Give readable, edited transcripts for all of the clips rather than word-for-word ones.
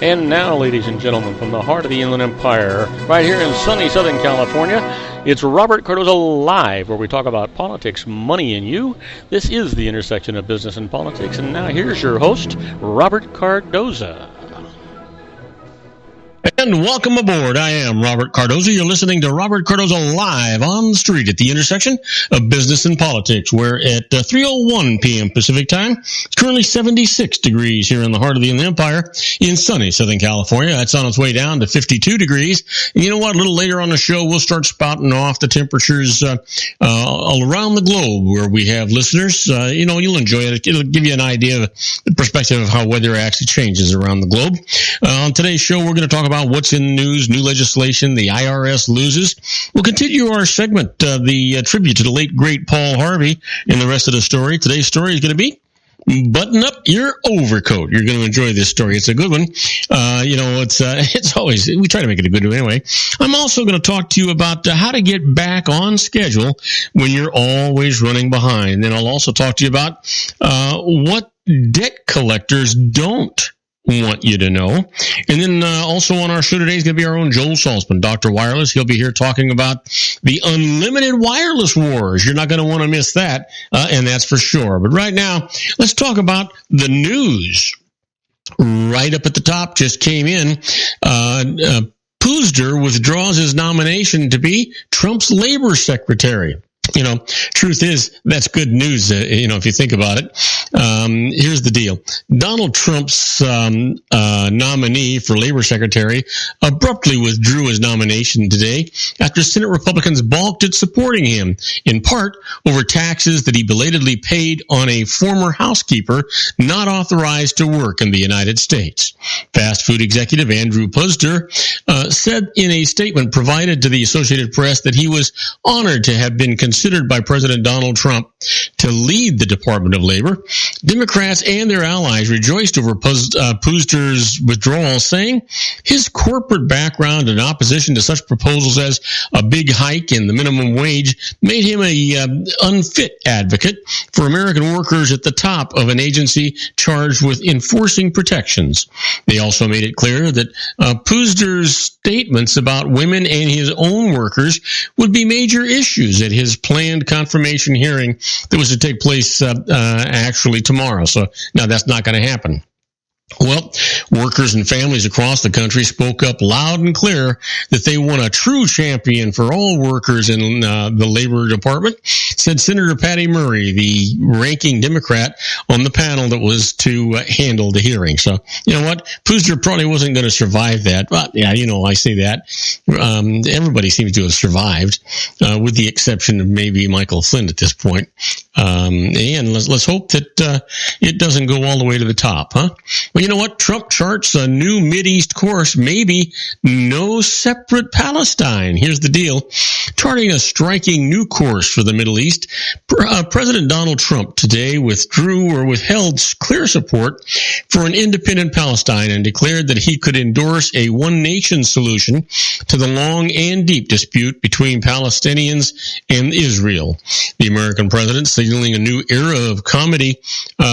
And now, ladies and gentlemen, from the heart of the Inland Empire, right here in sunny Southern California, it's Robert Cardoza Live, where we talk about politics, money, and you. This is the intersection of business and politics. And now here's your host, Robert Cardoza. And welcome aboard. I am Robert Cardoza. You're listening to Robert Cardoza Live on the street at the intersection of business and politics, where at 3:01 p.m. Pacific time, it's currently 76 degrees here in the heart of the Inland Empire in sunny Southern California. That's on its way down to 52 degrees. And you know what? A little later on the show, we'll start spouting off the temperatures all around the globe where we have listeners. You'll enjoy it. It'll give you an idea of the perspective of how weather actually changes around the globe. On today's show, we're going to talk about what's in the news, new legislation, the IRS loses. We'll continue our segment, the tribute to the late, great Paul Harvey, and the rest of the story. Today's story is going to be button up your overcoat. You're going to enjoy this story. It's a good one. It's always, we try to make it a good one anyway. I'm also going to talk to you about how to get back on schedule when you're always running behind. Then I'll also talk to you about what debt collectors don't want you to know. And then also on our show today is going to be our own Joel Saltzman, Dr. Wireless. He'll be here talking about the unlimited wireless wars. You're not going to want to miss that, and that's for sure. But right now, let's talk about the news. Right up at the top just came in. Pusder withdraws his nomination to be Trump's labor secretary. Truth is, that's good news, if you think about it. Here's the deal. Donald Trump's nominee for labor secretary abruptly withdrew his nomination today after Senate Republicans balked at supporting him, in part over taxes that he belatedly paid on a former housekeeper not authorized to work in the United States. Fast food executive Andrew Pusder said in a statement provided to the Associated Press that he was honored to have been considered by President Donald Trump to lead the Department of Labor. Democrats and their allies rejoiced over Pusder's withdrawal, saying his corporate background and opposition to such proposals as a big hike in the minimum wage made him an unfit advocate for American workers at the top of an agency charged with enforcing protections. They also made it clear that Pusder's statements about women and his own workers would be major issues at his planned confirmation hearing that was to take place actually tomorrow. So now that's not going to happen. Well, workers and families across the country spoke up loud and clear that they want a true champion for all workers in the Labor Department, said Senator Patty Murray, the ranking Democrat on the panel that was to handle the hearing. So, you know what? Pusder probably wasn't going to survive that. But, yeah, I say that. Everybody seems to have survived, with the exception of maybe Michael Flynn at this point. And let's hope that it doesn't go all the way to the top, huh? Well, you know what? Trump charts a new Mideast course, maybe no separate Palestine. Here's the deal. Charting a striking new course for the Middle East, President Donald Trump today withheld clear support for an independent Palestine and declared that he could endorse a one-nation solution to the long and deep dispute between Palestinians and Israel. The American president signaling a new era of comedy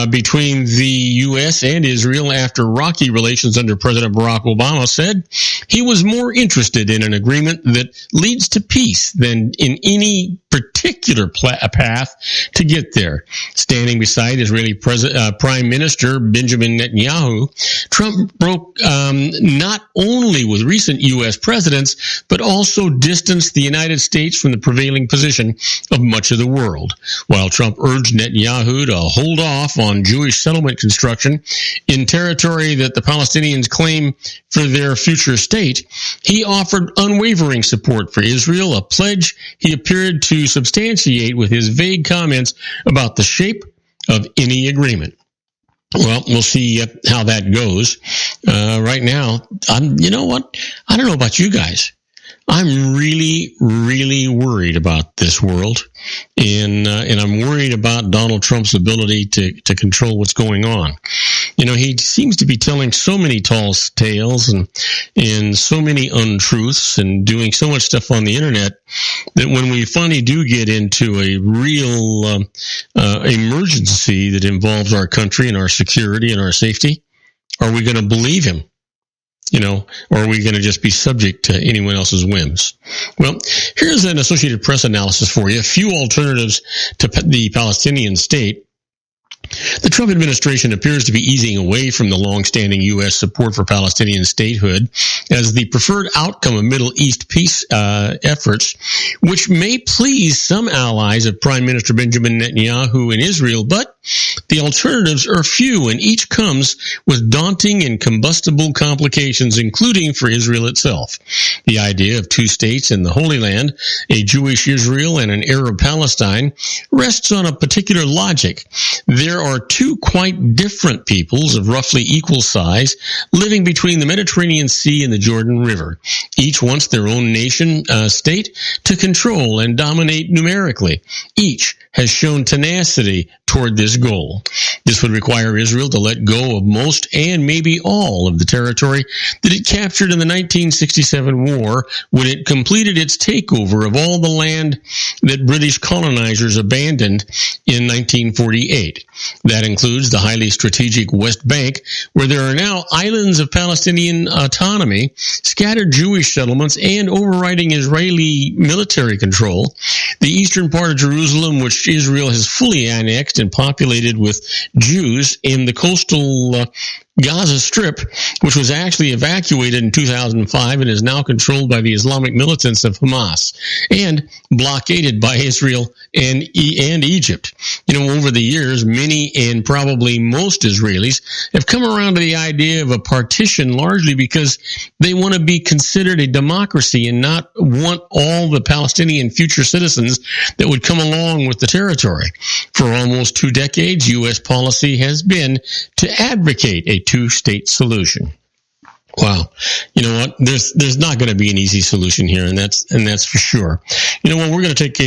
between the U.S. and Israel after rocky relations under President Barack Obama, said he was more interested in an agreement that leads to peace than in any particular path to get there. Standing beside Israeli Prime Minister Benjamin Netanyahu, Trump broke not only with recent U.S. presidents, but also distanced the United States from the prevailing position of much of the world. While Trump urged Netanyahu to hold off on Jewish settlement construction in territory that the Palestinians claim for their future state, he offered unwavering support for Israel, a pledge he appeared to substantiate with his vague comments about the shape of any agreement. Well, we'll see how that goes. Right now, you know what? I don't know about you guys. I'm really, really worried about this world, and I'm worried about Donald Trump's ability to control what's going on. He seems to be telling so many tall tales and so many untruths and doing so much stuff on the internet that when we finally do get into a real emergency that involves our country and our security and our safety, are we going to believe him? or are we going to just be subject to anyone else's whims? Well, here's an Associated Press analysis for you. A few alternatives to the Palestinian state. The Trump administration appears to be easing away from the long-standing U.S. support for Palestinian statehood as the preferred outcome of Middle East peace efforts, which may please some allies of Prime Minister Benjamin Netanyahu in Israel, but the alternatives are few, and each comes with daunting and combustible complications, including for Israel itself. The idea of two states in the Holy Land, a Jewish Israel and an Arab Palestine, rests on a particular logic. There are two quite different peoples of roughly equal size living between the Mediterranean Sea and the Jordan River. Each wants their own nation state to control and dominate numerically. Each has shown tenacity toward this goal. This would require Israel to let go of most and maybe all of the territory that it captured in the 1967 war when it completed its takeover of all the land that British colonizers abandoned in 1948. That includes the highly strategic West Bank, where there are now islands of Palestinian autonomy, scattered Jewish settlements, and overriding Israeli military control. The eastern part of Jerusalem, which Israel has fully annexed and populated with Jews, in the coastal Gaza Strip, which was actually evacuated in 2005 and is now controlled by the Islamic militants of Hamas and blockaded by Israel and Egypt. Over the years, many and probably most Israelis have come around to the idea of a partition largely because they want to be considered a democracy and not want all the Palestinian future citizens that would come along with the territory. For almost 2 decades, U.S. policy has been to advocate a two-state solution. Wow. You know what? There's not going to be an easy solution here, and that's for sure. You know what? We're going to take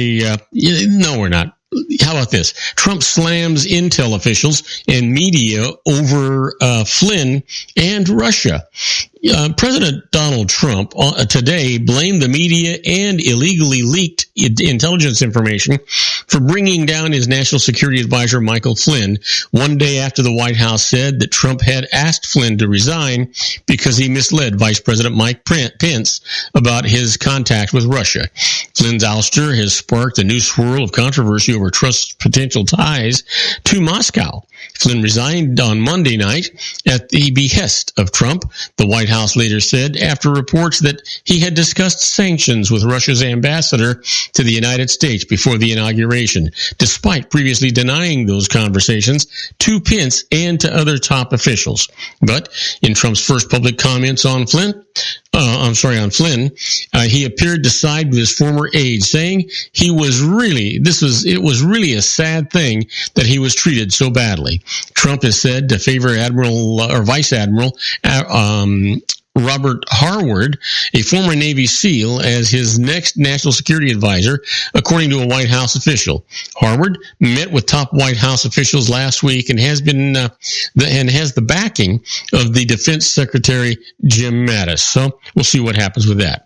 no, we're not. How about this? Trump slams intel officials and media over Flynn and Russia. President Donald Trump today blamed the media and illegally leaked intelligence information for bringing down his national security advisor, Michael Flynn, one day after the White House said that Trump had asked Flynn to resign because he misled Vice President Mike Pence about his contact with Russia. Flynn's ouster has sparked a new swirl of controversy over Trump's potential ties to Moscow. Flynn resigned on Monday night at the behest of Trump, the White House later said, after reports that he had discussed sanctions with Russia's ambassador to the United States before the inauguration, despite previously denying those conversations to Pence and to other top officials. But in Trump's first public comments on Flynn, he appeared to side with his former aide, saying it was really a sad thing that he was treated so badly. Trump is said to favor Vice Admiral Robert Harward, a former Navy SEAL, as his next national security advisor, according to a White House official. Harward met with top White House officials last week and has the backing of the Defense Secretary Jim Mattis. So we'll see what happens with that.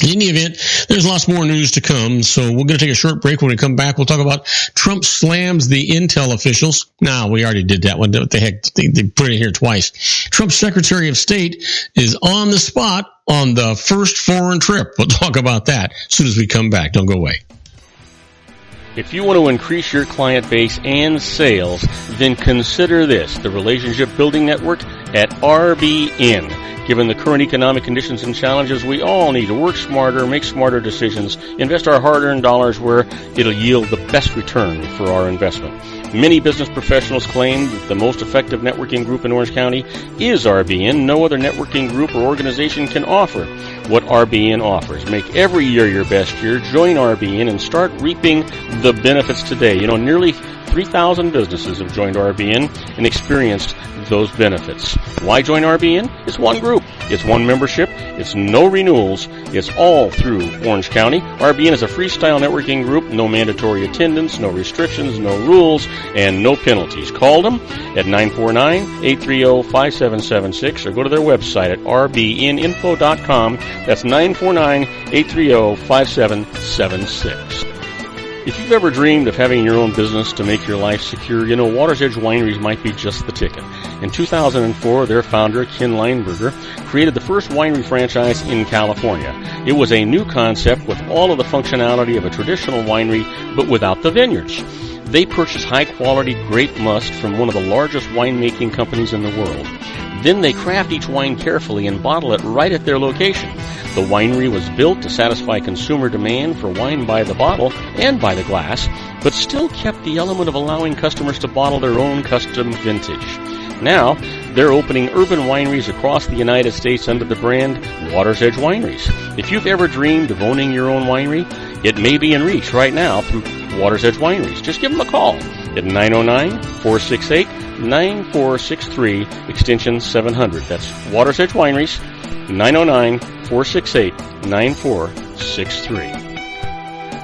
In any event, there's lots more news to come, so we're going to take a short break. When we come back, we'll talk about Trump slams the intel officials. No, we already did that one. What the heck? They put it here twice. Trump's Secretary of State is on the spot on the first foreign trip. We'll talk about that as soon as we come back. Don't go away. If you want to increase your client base and sales, then consider this, the Relationship Building Network at RBN. Given the current economic conditions and challenges, we all need to work smarter, make smarter decisions, invest our hard-earned dollars where it'll yield the best return for our investment. Many business professionals claim that the most effective networking group in Orange County is RBN. No other networking group or organization can offer what RBN offers. Make every year your best year. Join RBN and start reaping the benefits today. Nearly 3,000 businesses have joined RBN and experienced those benefits. Why join RBN? It's one group. It's one membership. It's no renewals. It's all through Orange County. RBN is a freestyle networking group. No mandatory attendance, no restrictions, no rules, and no penalties. Call them at 949-830-5776 or go to their website at rbninfo.com. That's 949-830-5776. If you've ever dreamed of having your own business to make your life secure, you know Water's Edge Wineries might be just the ticket. In 2004, their founder, Ken Lineberger, created the first winery franchise in California. It was a new concept with all of the functionality of a traditional winery, but without the vineyards. They purchase high-quality grape must from one of the largest winemaking companies in the world. Then they craft each wine carefully and bottle it right at their location. The winery was built to satisfy consumer demand for wine by the bottle and by the glass, but still kept the element of allowing customers to bottle their own custom vintage. Now, they're opening urban wineries across the United States under the brand Water's Edge Wineries. If you've ever dreamed of owning your own winery, it may be in reach right now through Water's Edge Wineries. Just give them a call at 909-468-9463, extension 700. That's Water's Edge Wineries, 909-468-9463.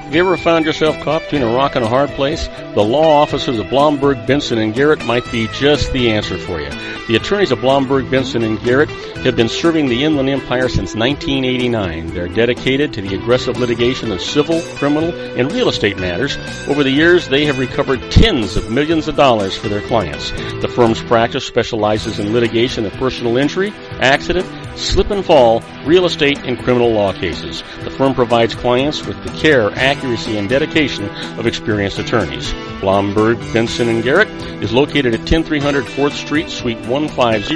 Have you ever found yourself caught between a rock and a hard place? The law offices of Blomberg, Benson, and Garrett might be just the answer for you. The attorneys of Blomberg, Benson, and Garrett have been serving the Inland Empire since 1989. They're dedicated to the aggressive litigation of civil, criminal, and real estate matters. Over the years, they have recovered tens of millions of dollars for their clients. The firm's practice specializes in litigation of personal injury, accident, slip and fall, real estate, and criminal law cases. The firm provides clients with the care, accuracy, and dedication of experienced attorneys. Blomberg, Benson, and Garrett is located at 10300 4th Street, Suite 150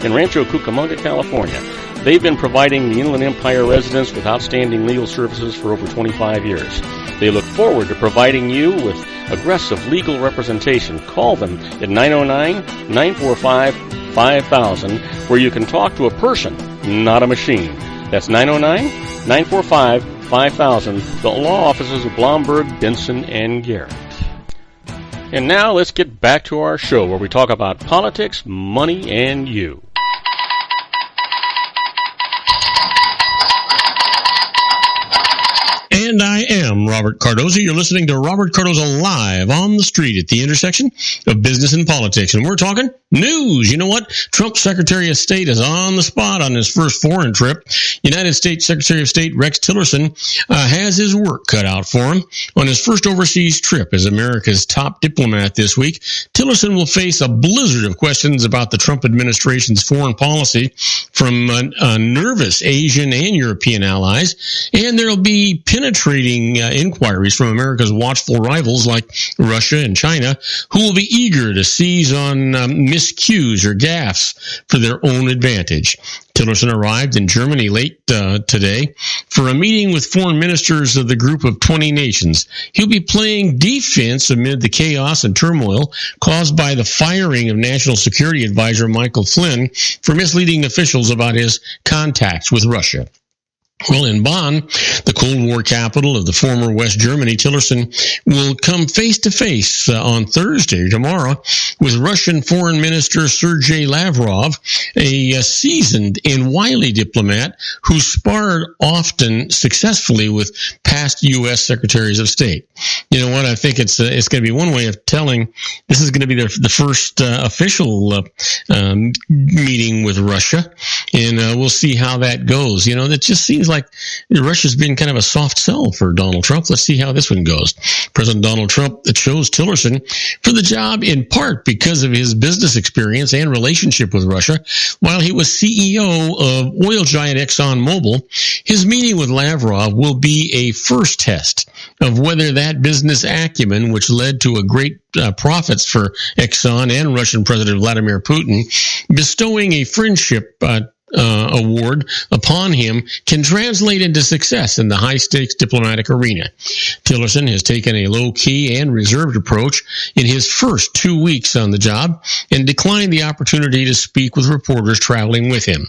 in Rancho Cucamonga, California. They've been providing the Inland Empire residents with outstanding legal services for over 25 years. They look forward to providing you with aggressive legal representation. Call them at 909-945-5000, where you can talk to a person, not a machine. That's 909-945-5000, the law offices of Blomberg, Benson, and Garrett. And now let's get back to our show where we talk about politics, money, and you. And I am Robert Cardoza. You're listening to Robert Cardoza Live on the street at the intersection of business and politics. And we're talking news. You know what? Trump's Secretary of State is on the spot on his first foreign trip. United States Secretary of State Rex Tillerson has his work cut out for him on his first overseas trip as America's top diplomat this week. Tillerson will face a blizzard of questions about the Trump administration's foreign policy from nervous Asian and European allies, and there'll be penetrating inquiries from America's watchful rivals like Russia and China, who will be eager to seize on miscues or gaffes for their own advantage. Tillerson arrived in Germany late today for a meeting with foreign ministers of the group of 20 nations. He'll be playing defense amid the chaos and turmoil caused by the firing of National Security Advisor Michael Flynn for misleading officials about his contacts with Russia. Well, in Bonn, the Cold War capital of the former West Germany, Tillerson will come face-to-face on Thursday, tomorrow, with Russian Foreign Minister Sergei Lavrov, a seasoned and wily diplomat who sparred often successful with past U.S. Secretaries of State. You know what? I think it's going to be one way of telling this is going to be the first official meeting with Russia, and we'll see how that goes. You know, it just seems like Russia's been kind of a soft sell for Donald Trump. Let's see how this one goes. President Donald Trump chose Tillerson for the job in part because of his business experience and relationship with Russia. While he was CEO of oil giant ExxonMobil, his meeting with Lavrov will be a first test of whether that business acumen, which led to a great profits for Exxon and Russian President Vladimir Putin, bestowing a friendship award upon him, can translate into success in the high-stakes diplomatic arena. Tillerson has taken a low-key and reserved approach in his first 2 weeks on the job and declined the opportunity to speak with reporters traveling with him.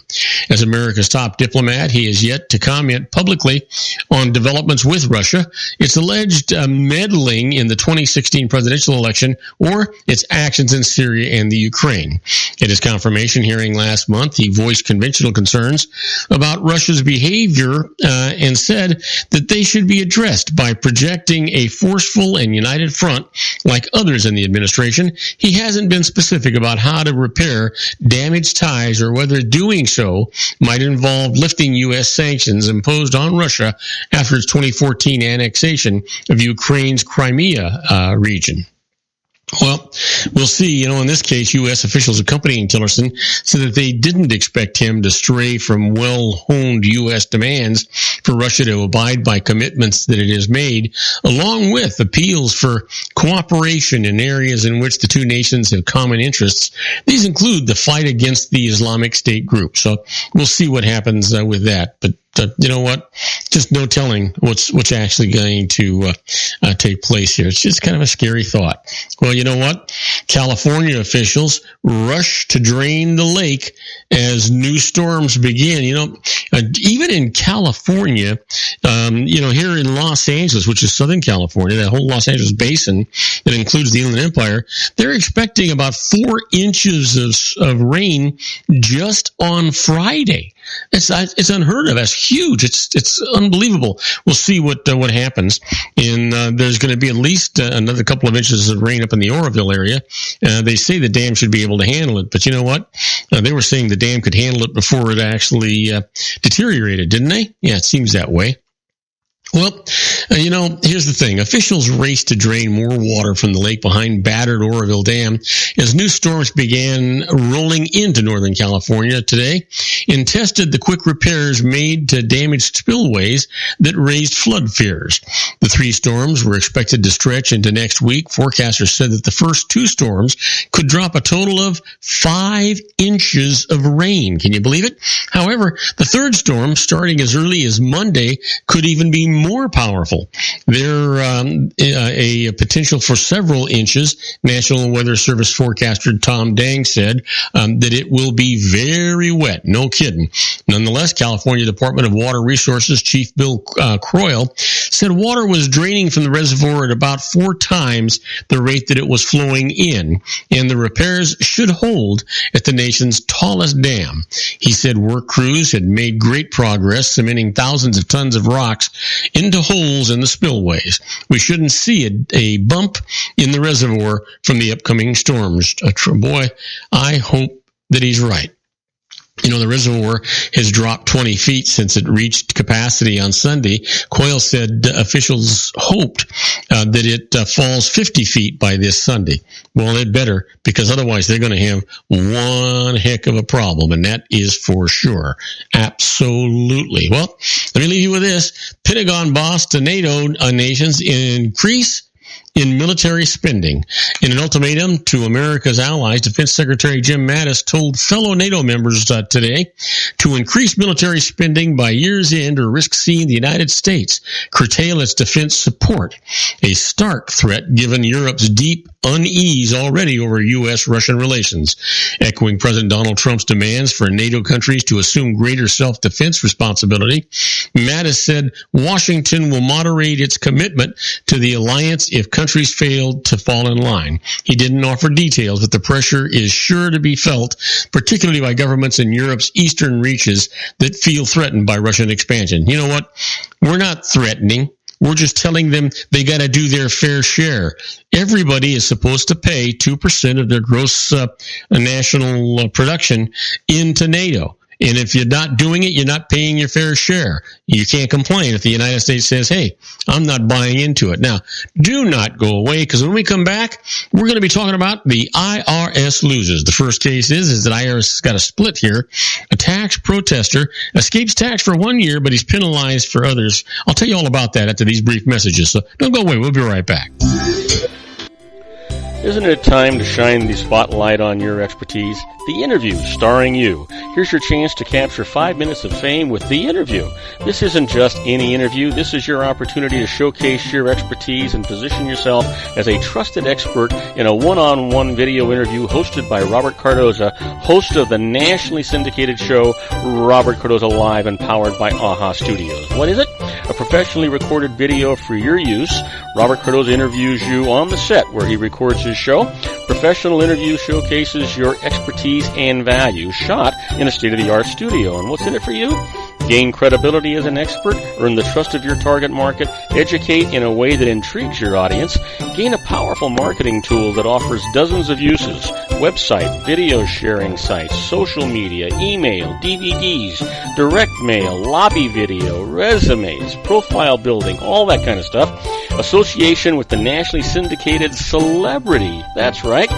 As America's top diplomat, he is yet to comment publicly on developments with Russia, its alleged meddling in the 2016 presidential election, or its actions in Syria and the Ukraine. At his confirmation hearing last month, he voiced conviction conventional concerns about Russia's behavior and said that they should be addressed by projecting a forceful and united front like others in the administration. He hasn't been specific about how to repair damaged ties or whether doing so might involve lifting U.S. sanctions imposed on Russia after its 2014 annexation of Ukraine's Crimea region. Well, we'll see. In this case, U.S. officials accompanying Tillerson said that they didn't expect him to stray from well-honed U.S. demands for Russia to abide by commitments that it has made, along with appeals for cooperation in areas in which the two nations have common interests. These include the fight against the Islamic State group. So we'll see what happens with that. But you know what? Just no telling what's actually going to take place here. It's just kind of a scary thought. Well, you know what? California officials rush to drain the lake as new storms begin. Even in California, here in Los Angeles, which is Southern California, that whole Los Angeles basin that includes the Inland Empire, they're expecting about 4 inches of rain just on Friday. It's unheard of. That's huge. It's unbelievable. We'll see what happens. And there's going to be at least another couple of inches of rain up in the Oroville area. They say the dam should be able to handle it, but you know what? They were saying the dam could handle it before it actually deteriorated, didn't they? Yeah, it seems that way. Well, here's the thing. Officials raced to drain more water from the lake behind battered Oroville Dam as new storms began rolling into Northern California today and tested the quick repairs made to damaged spillways that raised flood fears. The 3 storms were expected to stretch into next week. Forecasters said that the first 2 storms could drop a total of 5 inches of rain. Can you believe it? However, the third storm, starting as early as Monday, could even be more powerful. There a potential for several inches. National Weather Service forecaster Tom Dang said that it will be very wet. No kidding. Nonetheless, California Department of Water Resources Chief Bill Croyle said water was draining from the reservoir at about 4 times the rate that it was flowing in, and the repairs should hold at the nation's tallest dam. He said work crews had made great progress, cementing thousands of tons of rocks into holes in the spillways. We shouldn't see a bump in the reservoir from the upcoming storms. Boy, I hope that he's right. The reservoir has dropped 20 feet since it reached capacity on Sunday. Coyle said officials hoped that it falls 50 feet by this Sunday. Well, it better, because otherwise they're going to have one heck of a problem, and that is for sure. Absolutely. Well, let me leave you with this. Pentagon boss to NATO nations increase in military spending. In an ultimatum to America's allies, Defense Secretary Jim Mattis told fellow NATO members today to increase military spending by year's end or risk seeing the United States curtail its defense support, a stark threat given Europe's deep unease already over U.S.-Russian relations. Echoing President Donald Trump's demands for NATO countries to assume greater self-defense responsibility, Mattis said Washington will moderate its commitment to the alliance if countries failed to fall in line. He didn't offer details, but the pressure is sure to be felt, particularly by governments in Europe's eastern reaches that feel threatened by Russian expansion. You know what? We're not threatening. We're just telling them they got to do their fair share. Everybody is supposed to pay 2% of their gross national production into NATO. And if you're not doing it, you're not paying your fair share. You can't complain if the United States says, hey, I'm not buying into it. Now, do not go away, because when we come back, we're going to be talking about the IRS Loses. The first case is that IRS has got a split here. A tax protester escapes tax for 1 year, but he's penalized for others. I'll tell you all about that after these brief messages. So don't go away. We'll be right back. Isn't it time to shine the spotlight on your expertise? The Interview, starring you. Here's your chance to capture 5 minutes of fame with The Interview. This isn't just any interview. This is your opportunity to showcase your expertise and position yourself as a trusted expert in a one-on-one video interview hosted by Robert Cardoza, host of the nationally syndicated show Robert Cardoza Live and powered by AHA Studios. What is it? A professionally recorded video for your use. Robert Cardoza interviews you on the set where he records his Loses show. Professional interview showcases your expertise and value, shot in a state-of-the-art studio. And what's in it for you? Gain credibility as an expert, earn the trust of your target market, educate in a way that intrigues your audience, gain a powerful marketing tool that offers dozens of uses, website, video sharing sites, social media, email, DVDs, direct mail, lobby video, resumes, profile building, all that kind of stuff. Association with the nationally syndicated celebrity. That's right.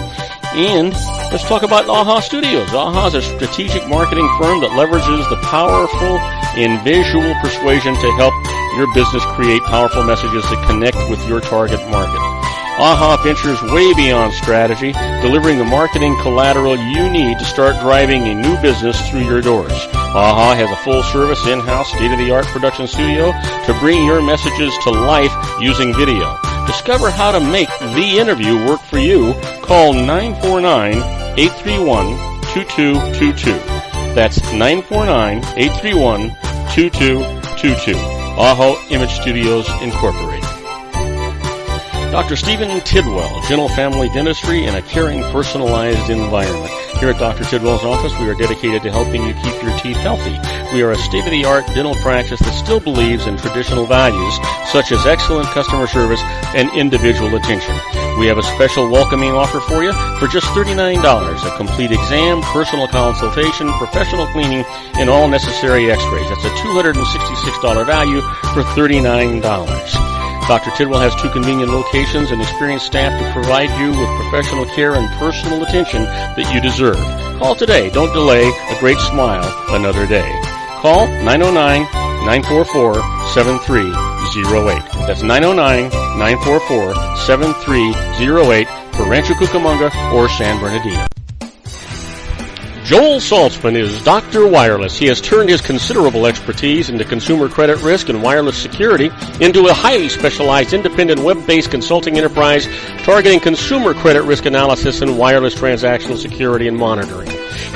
And let's talk about AHA Studios. AHA is a strategic marketing firm that leverages the powerful and visual persuasion to help your business create powerful messages that connect with your target market. AHA ventures way beyond strategy, delivering the marketing collateral you need to start driving a new business through your doors. AHA has a full-service, in-house, state-of-the-art production studio to bring your messages to life using video. Discover how to make the interview work for you. Call 949-831-2222. That's 949-831-2222. AHA Image Studios Incorporated. Dr. Stephen Tidwell, Gentle Family Dentistry in a caring, personalized environment. Here at Dr. Tidwell's office, we are dedicated to helping you keep your teeth healthy. We are a state-of-the-art dental practice that still believes in traditional values, such as excellent customer service and individual attention. We have a special welcoming offer for you for just $39, a complete exam, personal consultation, professional cleaning, and all necessary x-rays. That's a $266 value for $39. Dr. Tidwell has 2 convenient locations and experienced staff to provide you with professional care and personal attention that you deserve. Call today. Don't delay. A great smile another day. Call 909-944-7308. That's 909-944-7308 for Rancho Cucamonga or San Bernardino. Joel Saltzman is Dr. Wireless. He has turned his considerable expertise into consumer credit risk and wireless security into a highly specialized independent web-based consulting enterprise targeting consumer credit risk analysis and wireless transactional security and monitoring.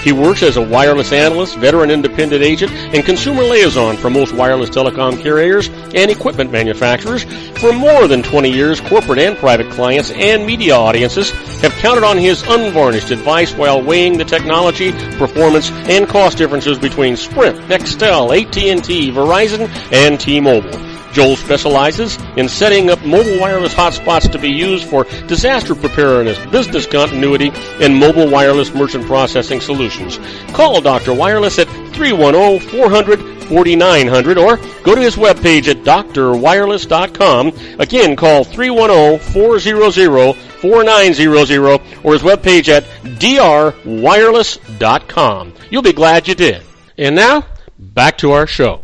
He works as a wireless analyst, veteran independent agent, and consumer liaison for most wireless telecom carriers and equipment manufacturers. For more than 20 years, corporate and private clients and media audiences have counted on his unvarnished advice while weighing the technology, performance, and cost differences between Sprint, Nextel, AT&T, Verizon, and T-Mobile. Joel specializes in setting up mobile wireless hotspots to be used for disaster preparedness, business continuity, and mobile wireless merchant processing solutions. Call Dr. Wireless at 310-400-4900 or go to his webpage at drwireless.com. Again, call 310-400-4900 or his webpage at drwireless.com. You'll be glad you did. And now, back to our show.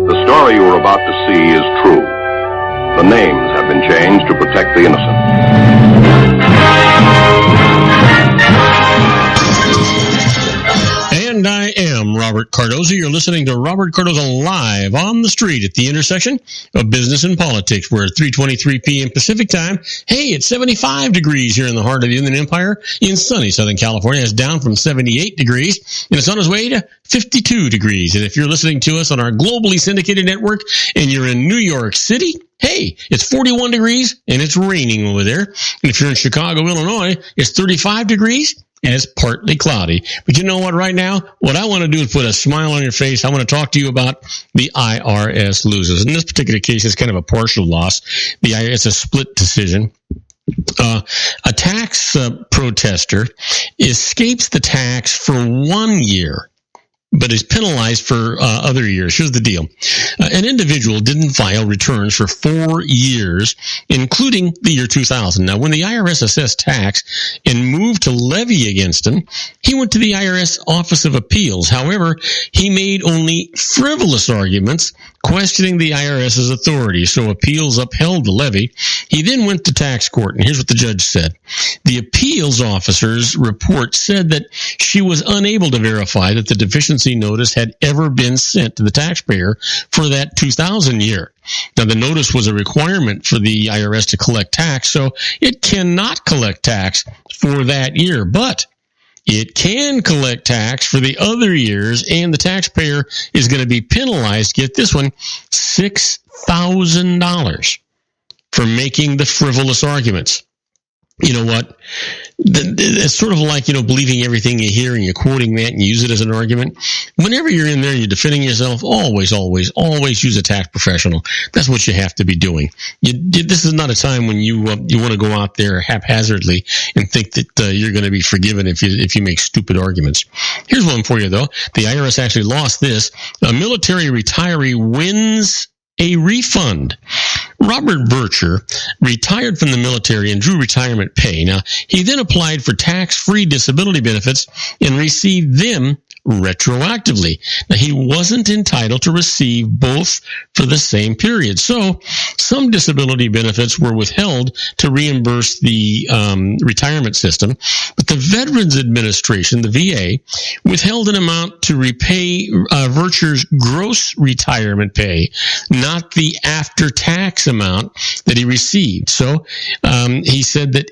The story you are about to see is true. The names have been changed to protect the innocent. And I am Robert Cardoza. You're listening to Robert Cardoza live on the street at the intersection of business and politics. We're at 3:23 p.m. Pacific time. Hey, it's 75 degrees here in the heart of the Inland Empire in sunny Southern California. It's down from 78 degrees, and it's on its way to 52 degrees. And if you're listening to us on our globally syndicated network and you're in New York City, hey, it's 41 degrees and it's raining over there. And if you're in Chicago, Illinois, it's 35 degrees. And it's partly cloudy. But you know what, right now, what I want to do is put a smile on your face. I want to talk to you about the IRS Loses. In this particular case, it's kind of a partial loss. It's a split decision. A tax protester escapes the tax for 1 year, but is penalized for other years. Here's the deal. An individual didn't file returns for 4 years, including the year 2000. Now, when the IRS assessed tax and moved to levy against him, he went to the IRS Office of Appeals. However, he made only frivolous arguments questioning the IRS's authority, so appeals upheld the levy. He then went to tax court, and here's what the judge said. The appeals officer's report said that she was unable to verify that the deficiency notice had ever been sent to the taxpayer for that 2000 year. Now, the notice was a requirement for the IRS to collect tax, so it cannot collect tax for that year, but it can collect tax for the other years, and the taxpayer is going to be penalized, get this one, $6,000 for making the frivolous arguments. You know what? It's sort of like, believing everything you hear and you're quoting that and use it as an argument. Whenever you're in there, you're defending yourself, always use a tax professional. That's what you have to be doing. This is not a time when you want to go out there haphazardly and think that you're going to be forgiven if you make stupid arguments. Here's one for you, though. The IRS actually lost this. A military retiree wins a refund. Robert Bircher retired from the military and drew retirement pay. Now, he then applied for tax-free disability benefits and received them retroactively. Now, he wasn't entitled to receive both for the same period. So, some disability benefits were withheld to reimburse the retirement system, but the Veterans Administration, the VA, withheld an amount to repay Bircher's gross retirement pay, not the after-tax amount that he received. So, he said that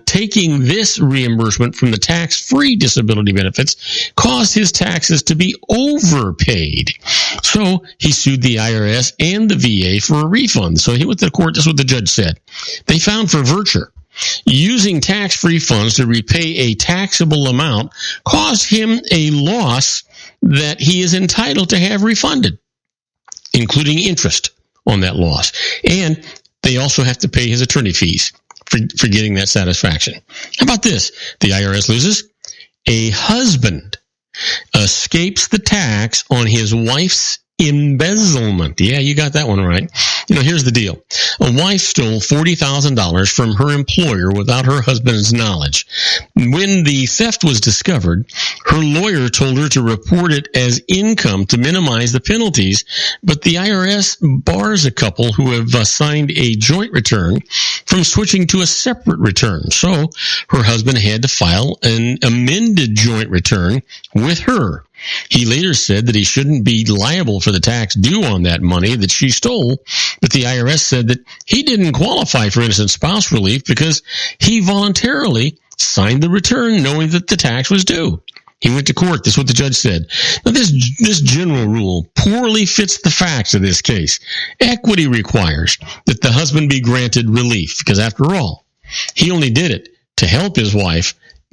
taking this reimbursement from the tax-free disability benefits caused his taxes to be overpaid. So he sued the IRS and the VA for a refund. So he went to court. That's what the judge said. They found for Bircher, using tax-free funds to repay a taxable amount caused him a loss that he is entitled to have refunded, including interest on that loss. And they also have to pay his attorney fees for getting that satisfaction. How about this? The IRS loses. A husband escapes the tax on his wife's embezzlement. Yeah, you got that one right. Here's the deal. A wife stole $40,000 from her employer without her husband's knowledge. When the theft was discovered, her lawyer told her to report it as income to minimize the penalties, but the IRS bars a couple who have signed a joint return from switching to a separate return. So her husband had to file an amended joint return with her. He later said that he shouldn't be liable for the tax due on that money that she stole, but the IRS said that he didn't qualify for innocent spouse relief because he voluntarily signed the return knowing that the tax was due. He went to court. That's what the judge said. Now, this general rule poorly fits the facts of this case. Equity requires that the husband be granted relief because, after all, he only did it to help his wife.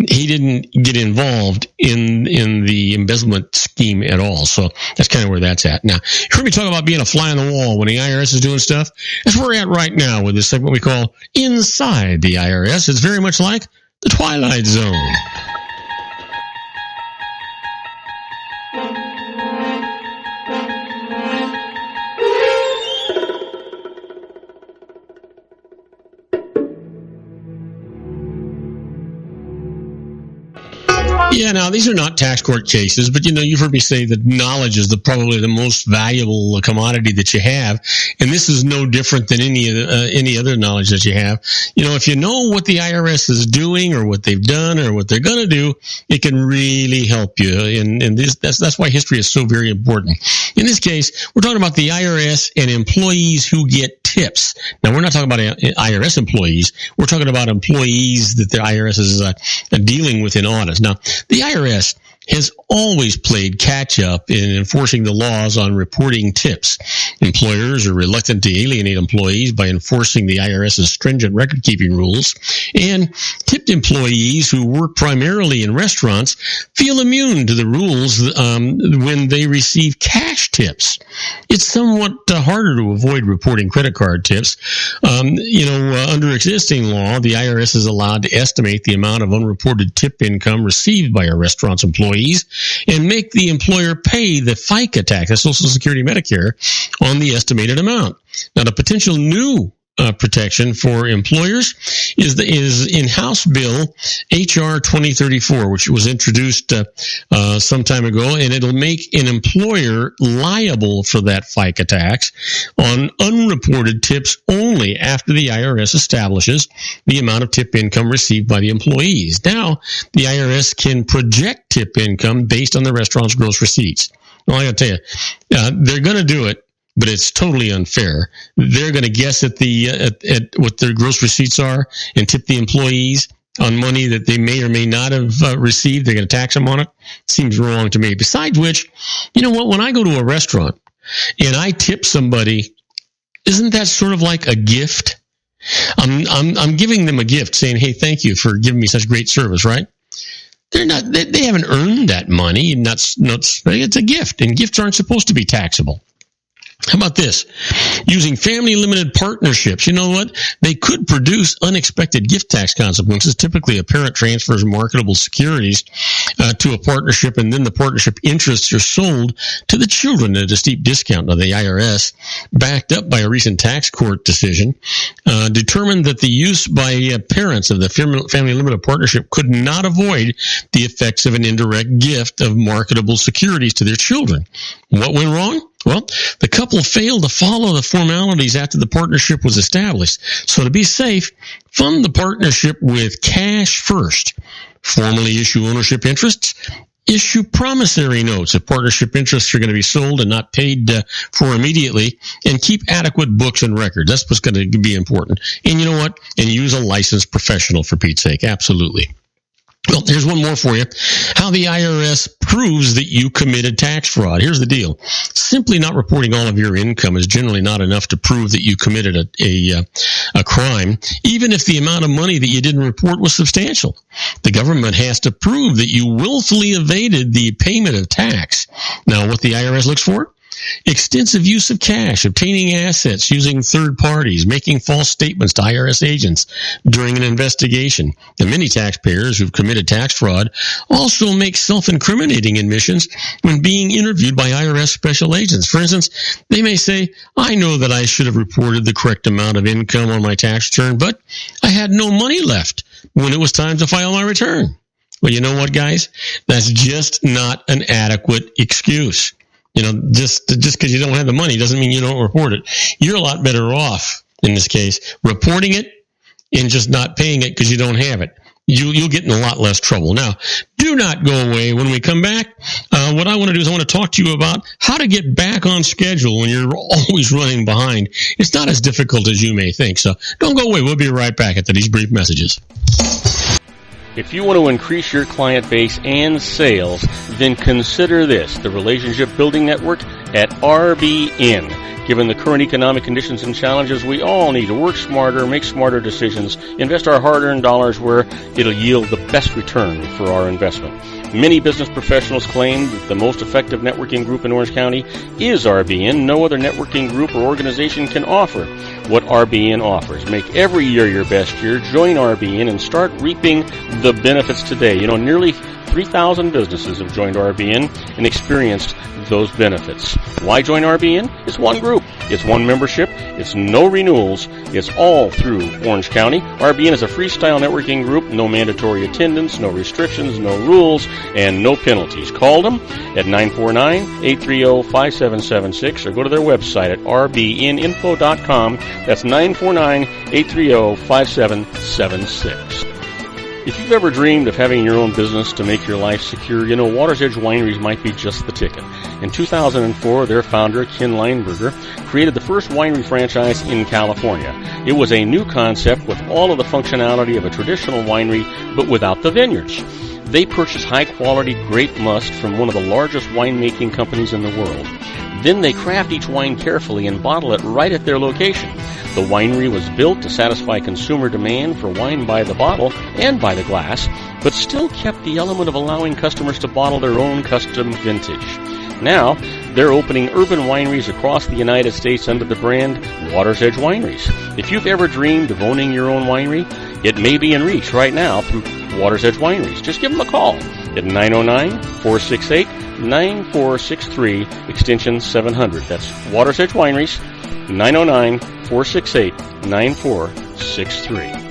He didn't get involved in the embezzlement scheme at all. So that's kind of where that's at. Now, you heard me talk about being a fly on the wall when the IRS is doing stuff. That's where we're at right now with this segment we call Inside the IRS. It's very much like the Twilight Zone. Yeah, now these are not tax court cases, but you've heard me say that knowledge is probably the most valuable commodity that you have, and this is no different than any other knowledge that you have. If you know what the IRS is doing or what they've done or what they're going to do, it can really help you. And that's why history is so very important. In this case, we're talking about the IRS and employees who get tips. Now, we're not talking about IRS employees. We're talking about employees that the IRS is dealing with in audits. Now, the IRS has always played catch-up in enforcing the laws on reporting tips. Employers are reluctant to alienate employees by enforcing the IRS's stringent record-keeping rules, and tipped employees who work primarily in restaurants feel immune to the rules when they receive cash tips. It's somewhat harder to avoid reporting credit card tips. Under existing law, the IRS is allowed to estimate the amount of unreported tip income received by a restaurant's employees and make the employer pay the FICA tax, that's Social Security Medicare, on the estimated amount. Now, the potential new protection for employers is in House Bill HR 2034, which was introduced some time ago, and it'll make an employer liable for that FICA tax on unreported tips only after the IRS establishes the amount of tip income received by the employees. Now, the IRS can project tip income based on the restaurant's gross receipts. Well, I got to tell you, they're going to do it, but it's totally unfair. They're going to guess at what their gross receipts are and tip the employees. on money that they may or may not have received. They're going to tax them on it. Seems wrong to me. Besides which, you know what? When I go to a restaurant and I tip somebody, isn't that sort of like a gift? I'm giving them a gift, saying, "Hey, thank you for giving me such great service." Right? They haven't earned that money. It's a gift, and gifts aren't supposed to be taxable. How about this? Using family limited partnerships. You know what? They could produce unexpected gift tax consequences. Typically, a parent transfers marketable securities to a partnership, and then the partnership interests are sold to the children at a steep discount. Now, the IRS, backed up by a recent tax court decision, determined that the use by parents of the family limited partnership could not avoid the effects of an indirect gift of marketable securities to their children. What went wrong? Well, the couple failed to follow the formalities after the partnership was established. So to be safe, fund the partnership with cash first. Formally issue ownership interests. Issue promissory notes if partnership interests are going to be sold and not paid for immediately. And keep adequate books and records. That's what's going to be important. And you know what? And use a licensed professional, for Pete's sake. Absolutely. Well, here's one more for you. How the IRS proves that you committed tax fraud. Here's the deal. Simply not reporting all of your income is generally not enough to prove that you committed a crime, even if the amount of money that you didn't report was substantial. The government has to prove that you willfully evaded the payment of tax. Now, what the IRS looks for? Extensive use of cash, obtaining assets, using third parties, making false statements to IRS agents during an investigation. And many taxpayers who've committed tax fraud also make self-incriminating admissions when being interviewed by IRS special agents. For instance, they may say, "I know that I should have reported the correct amount of income on my tax return, but I had no money left when it was time to file my return." Well, you know what, guys? That's just not an adequate excuse. You know, just because you don't have the money doesn't mean you don't report it. You're a lot better off, in this case, reporting it and just not paying it because you don't have it. You'll get in a lot less trouble. Now, do not go away. When we come back, what I want to do is I want to talk to you about how to get back on schedule when you're always running behind. It's not as difficult as you may think. So don't go away. We'll be right back after these brief messages. If you want to increase your client base and sales, then consider this, the Relationship Building Network at RBN. Given the current economic conditions and challenges, we all need to work smarter, make smarter decisions, invest our hard-earned dollars where it'll yield the best return for our investment. Many business professionals claim that the most effective networking group in Orange County is RBN. No other networking group or organization can offer what RBN offers. Make every year your best year. Join RBN and start reaping the benefits today. You know, nearly 3,000 businesses have joined RBN and experienced those benefits. Why join RBN? It's one group. It's one membership. It's no renewals. It's all through Orange County. RBN is a freestyle networking group. No mandatory attendance, no restrictions, no rules, and no penalties. Call them at 949-830-5776 or go to their website at rbninfo.com. That's 949-830-5776. If you've ever dreamed of having your own business to make your life secure, you know Water's Edge Wineries might be just the ticket. In 2004, their founder, Ken Lineberger, created the first winery franchise in California. It was a new concept with all of the functionality of a traditional winery, but without the vineyards. They purchased high-quality grape must from one of the largest winemaking companies in the world. Then they craft each wine carefully and bottle it right at their location. The winery was built to satisfy consumer demand for wine by the bottle and by the glass, but still kept the element of allowing customers to bottle their own custom vintage. Now, they're opening urban wineries across the United States under the brand Water's Edge Wineries. If you've ever dreamed of owning your own winery, it may be in reach right now through Water's Edge Wineries. Just give them a call at 909-468-9463, extension 700. That's Water's Edge Wineries, 909-468-9463.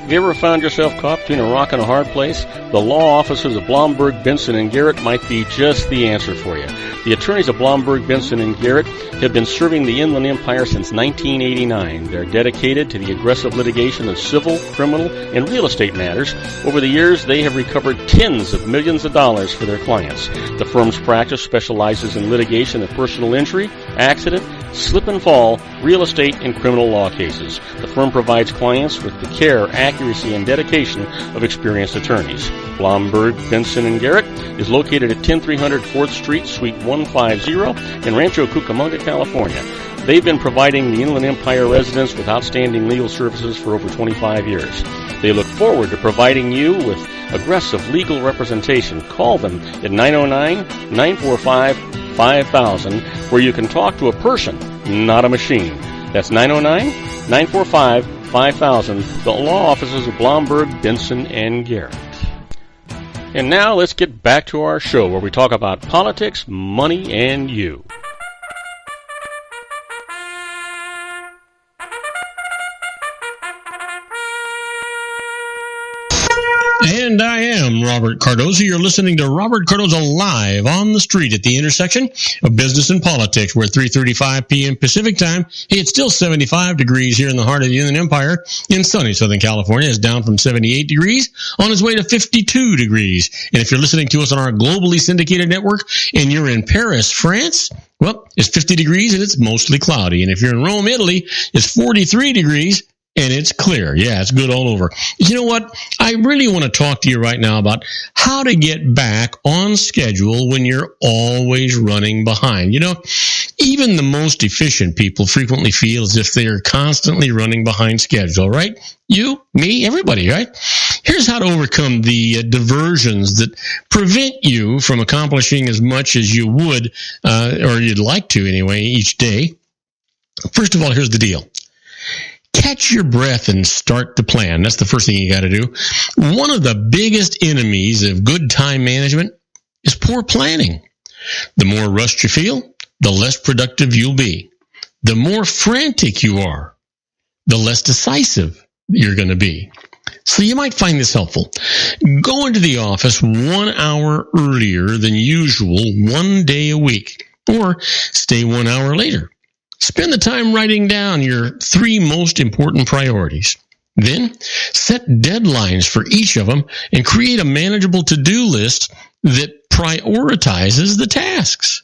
Have you ever found yourself caught between a rock and a hard place? The law offices of Blomberg, Benson & Garrett might be just the answer for you. The attorneys of Blomberg, Benson & Garrett have been serving the Inland Empire since 1989. They're dedicated to the aggressive litigation of civil, criminal, and real estate matters. Over the years, they have recovered tens of millions of dollars for their clients. The firm's practice specializes in litigation of personal injury, accident, slip and fall, real estate, and criminal law cases. The firm provides clients with the care, accuracy, and dedication of experienced attorneys. Blomberg, Benson, and Garrett is located at 10300 4th Street, Suite 150 in Rancho Cucamonga, California. They've been providing the Inland Empire residents with outstanding legal services for over 25 years. They look forward to providing you with aggressive legal representation. Call them at 909-945-5000, where you can talk to a person, not a machine. That's 909-945-5000, the law offices of Blomberg, Benson, and Garrett. And now let's get back to our show where we talk about politics, money, and you. And I am Robert Cardoza. You're listening to Robert Cardoza Live on the street at the intersection of business and politics. We're at 3:35 p.m. Pacific time. Hey, it's still 75 degrees here in the heart of the Inland Empire in sunny Southern California. It's down from 78 degrees on its way to 52 degrees. And if you're listening to us on our globally syndicated network and you're in Paris, France, well, it's 50 degrees and it's mostly cloudy. And if you're in Rome, Italy, it's 43 degrees. And it's clear. Yeah, it's good all over. You know what? I really want to talk to you right now about how to get back on schedule when you're always running behind. You know, even the most efficient people frequently feel as if they are constantly running behind schedule, right? You, me, everybody, right? Here's how to overcome the diversions that prevent you from accomplishing as much as you would, or you'd like to anyway, each day. First of all, here's the deal. Catch your breath and start to plan. That's the first thing you got to do. One of the biggest enemies of good time management is poor planning. The more rushed you feel, the less productive you'll be. The more frantic you are, the less decisive you're going to be. So you might find this helpful. Go into the office 1 hour earlier than usual 1 day a week, or stay 1 hour later. Spend the time writing down your 3 most important priorities. Then set deadlines for each of them and create a manageable to-do list that prioritizes the tasks.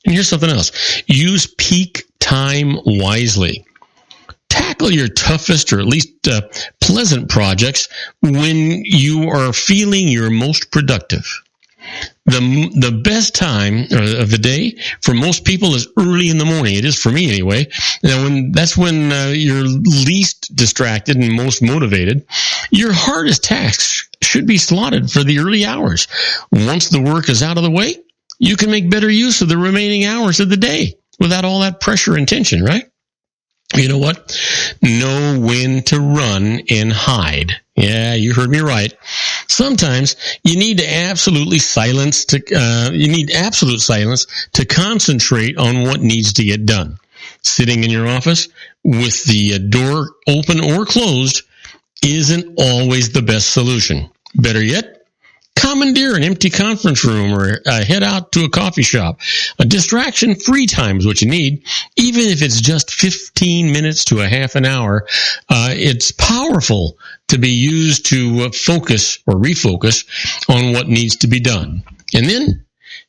And here's something else. Use peak time wisely. Tackle your toughest or at least pleasant projects when you are feeling your most productive. The best time of the day for most people is early in the morning. It is for me anyway. Now, that's when you're least distracted and most motivated. Your hardest tasks should be slotted for the early hours. Once the work is out of the way, you can make better use of the remaining hours of the day without all that pressure and tension, right? You know what? Know when to run and hide. Yeah, you heard me right. Sometimes you need absolute silence to concentrate on what needs to get done. Sitting in your office with the door open or closed isn't always the best solution. Better yet, commandeer an empty conference room or head out to a coffee shop. A distraction-free time is what you need. Even if it's just 15 minutes to a half an hour, it's powerful to be used to focus or refocus on what needs to be done. And then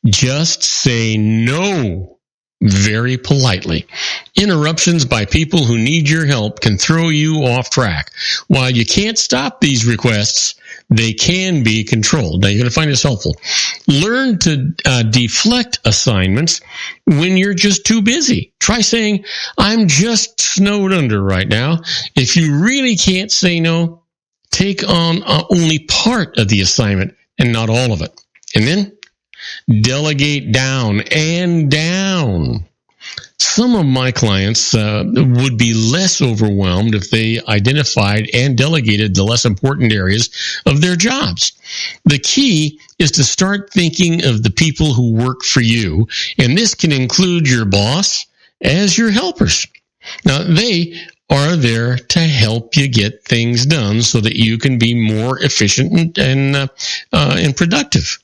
just say no very politely. Interruptions by people who need your help can throw you off track. While you can't stop these requests, they can be controlled. Now, you're going to find this helpful. Learn to deflect assignments when you're just too busy. Try saying, I'm just snowed under right now. If you really can't say no, take on only part of the assignment and not all of it. And then delegate down and down. Some of my clients would be less overwhelmed if they identified and delegated the less important areas of their jobs. The key is to start thinking of the people who work for you, and this can include your boss as your helpers. Now, they are there to help you get things done so that you can be more efficient and productive.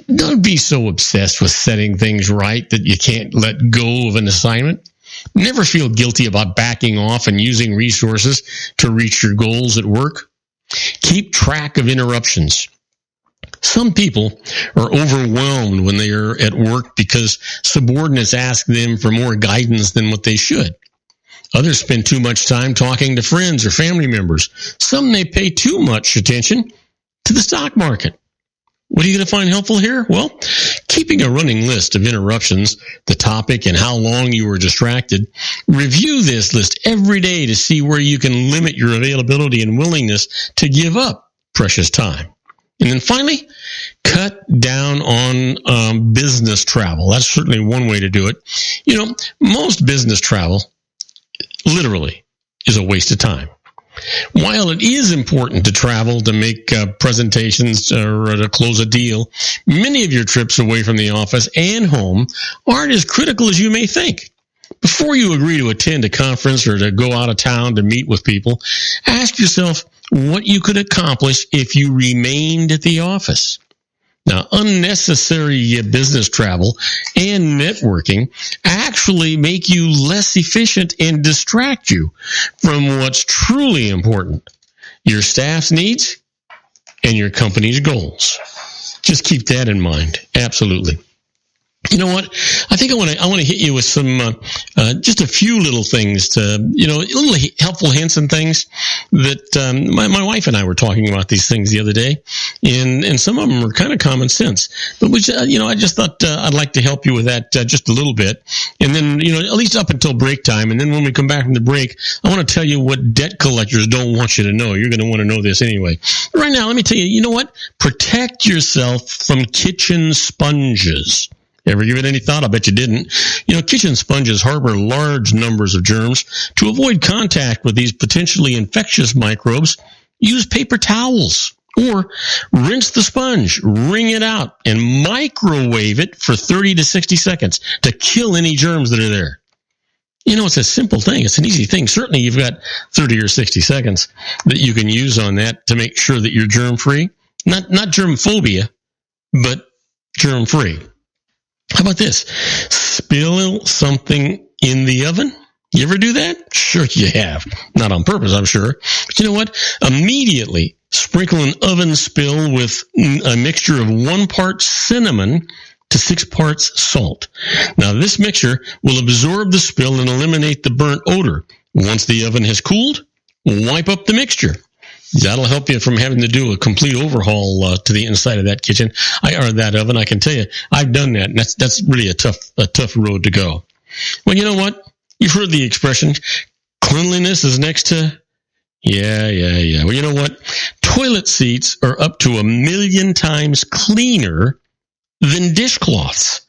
Don't be so obsessed with setting things right that you can't let go of an assignment. Never feel guilty about backing off and using resources to reach your goals at work. Keep track of interruptions. Some people are overwhelmed when they are at work because subordinates ask them for more guidance than what they should. Others spend too much time talking to friends or family members. Some may pay too much attention to the stock market. What are you going to find helpful here? Well, keeping a running list of interruptions, the topic, and how long you were distracted. Review this list every day to see where you can limit your availability and willingness to give up precious time. And then finally, cut down on business travel. That's certainly one way to do it. You know, most business travel literally is a waste of time. While it is important to travel to make presentations or to close a deal, many of your trips away from the office and home aren't as critical as you may think. Before you agree to attend a conference or to go out of town to meet with people, ask yourself what you could accomplish if you remained at the office. Now, unnecessary business travel and networking actually make you less efficient and distract you from what's truly important, your staff's needs and your company's goals. Just keep that in mind. Absolutely. You know what? I think I want to hit you with some just a few little things to, little helpful hints and things that my wife and I were talking about these things the other day, and some of them are kind of common sense. But which I just thought I'd like to help you with that just a little bit, and then at least up until break time, and then when we come back from the break, I want to tell you what debt collectors don't want you to know. You're going to want to know this anyway. But right now, let me tell you. You know what? Protect yourself from kitchen sponges. Ever give it any thought? I bet you didn't. Kitchen sponges harbor large numbers of germs. To avoid contact with these potentially infectious microbes, use paper towels or rinse the sponge, wring it out, and microwave it for 30 to 60 seconds to kill any germs that are there. It's a simple thing. It's an easy thing. Certainly you've got 30 or 60 seconds that you can use on that to make sure that you're germ-free. Not germ-phobia, but germ-free. How about this? Spill something in the oven? You ever do that? Sure you have. Not on purpose, I'm sure. But you know what? Immediately sprinkle an oven spill with a mixture of 1 part cinnamon to 6 parts salt. Now, this mixture will absorb the spill and eliminate the burnt odor. Once the oven has cooled, wipe up the mixture. That'll help you from having to do a complete overhaul to the inside of that kitchen or that oven. I can tell you, I've done that, and that's really a tough road to go. Well, you know what? You've heard the expression, cleanliness is next to... Yeah. Well, you know what? Toilet seats are up to 1 million times cleaner than dishcloths.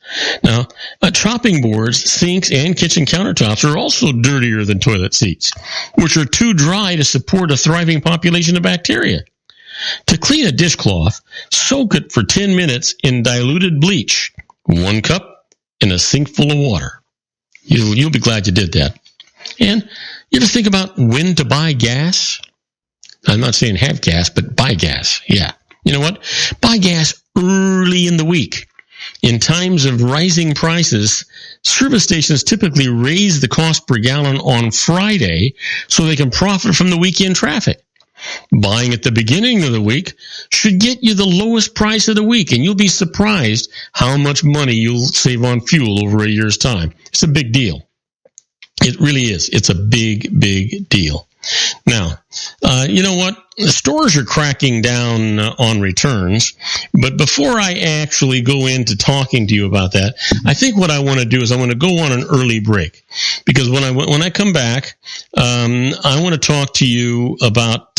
Now, chopping boards, sinks, and kitchen countertops are also dirtier than toilet seats, which are too dry to support a thriving population of bacteria. To clean a dishcloth, soak it for 10 minutes in diluted bleach, 1 cup, in a sink full of water. You'll be glad you did that. And you ever think about when to buy gas? I'm not saying have gas, but buy gas. Yeah. You know what? Buy gas early in the week. In times of rising prices, service stations typically raise the cost per gallon on Friday so they can profit from the weekend traffic. Buying at the beginning of the week should get you the lowest price of the week, and you'll be surprised how much money you'll save on fuel over a year's time. It's a big deal. It really is. It's a big, big deal. Now, you know what? The stores are cracking down on returns, but before I actually go into talking to you about that, I think what I want to do is I want to go on an early break, because when I come back, I want to talk to you about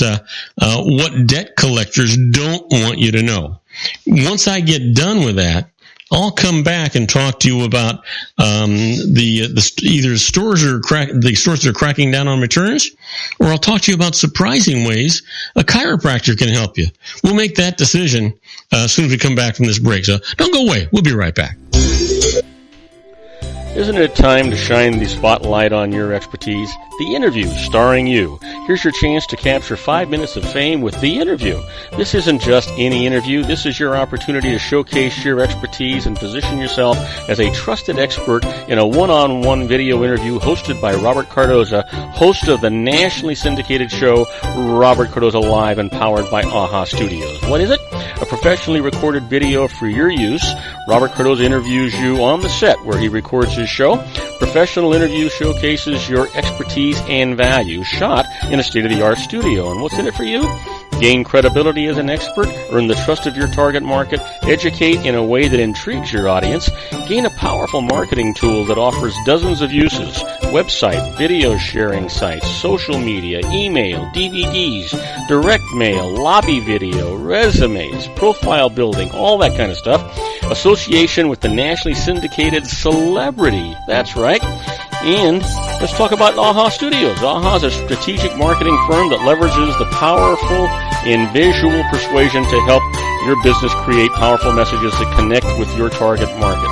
what debt collectors don't want you to know. Once I get done with that, I'll come back and talk to you about either stores that are cracking down on returns, or I'll talk to you about surprising ways a chiropractor can help you. We'll make that decision as soon as we come back from this break. So don't go away. We'll be right back. Isn't it time to shine the spotlight on your expertise? The Interview, starring you. Here's your chance to capture 5 minutes of fame with The Interview. This isn't just any interview. This is your opportunity to showcase your expertise and position yourself as a trusted expert in a one-on-one video interview hosted by Robert Cardoza, host of the nationally syndicated show Robert Cardoza Live and powered by AHA Studios. What is it? A professionally recorded video for your use. Robert Cardoza interviews you on the set where he records his show. Professional interview showcases your expertise and value, shot in a state-of-the-art studio. And what's in it for you? Gain credibility as an expert, earn the trust of your target market, educate in a way that intrigues your audience, gain a powerful marketing tool that offers dozens of uses, website, video sharing sites, social media, email, DVDs, direct mail, lobby video, resumes, profile building, all that kind of stuff. Association with the nationally syndicated celebrity. That's right. And let's talk about AHA Studios. AHA is a strategic marketing firm that leverages the powerful and visual persuasion to help your business create powerful messages that connect with your target market.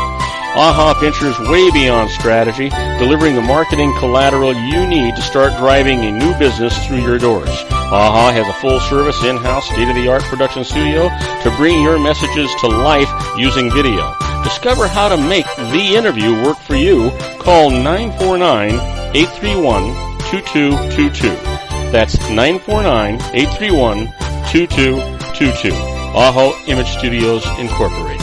AHA ventures way beyond strategy, delivering the marketing collateral you need to start driving a new business through your doors. AHA has a full-service, in-house, state-of-the-art production studio to bring your messages to life using video. Discover how to make The Interview work for you. Call 949-831-2222. That's 949-831-2222. AHA Image Studios, Incorporated.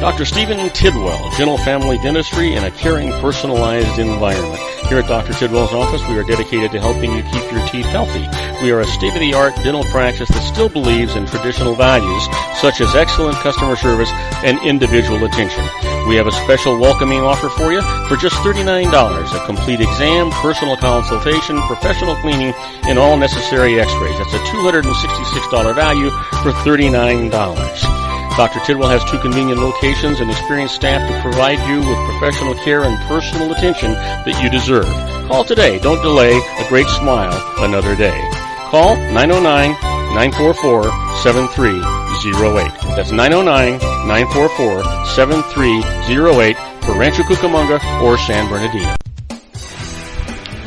Dr. Stephen Tidwell, Gentle Family Dentistry in a caring, personalized environment. Here at Dr. Tidwell's office, we are dedicated to helping you keep your teeth healthy. We are a state-of-the-art dental practice that still believes in traditional values, such as excellent customer service and individual attention. We have a special welcoming offer for you for just $39, a complete exam, personal consultation, professional cleaning, and all necessary x-rays. That's a $266 value for $39. Dr. Tidwell has 2 convenient locations and experienced staff to provide you with professional care and personal attention that you deserve. Call today. Don't delay. A great smile another day. Call 909-944-7308. That's 909-944-7308 for Rancho Cucamonga or San Bernardino.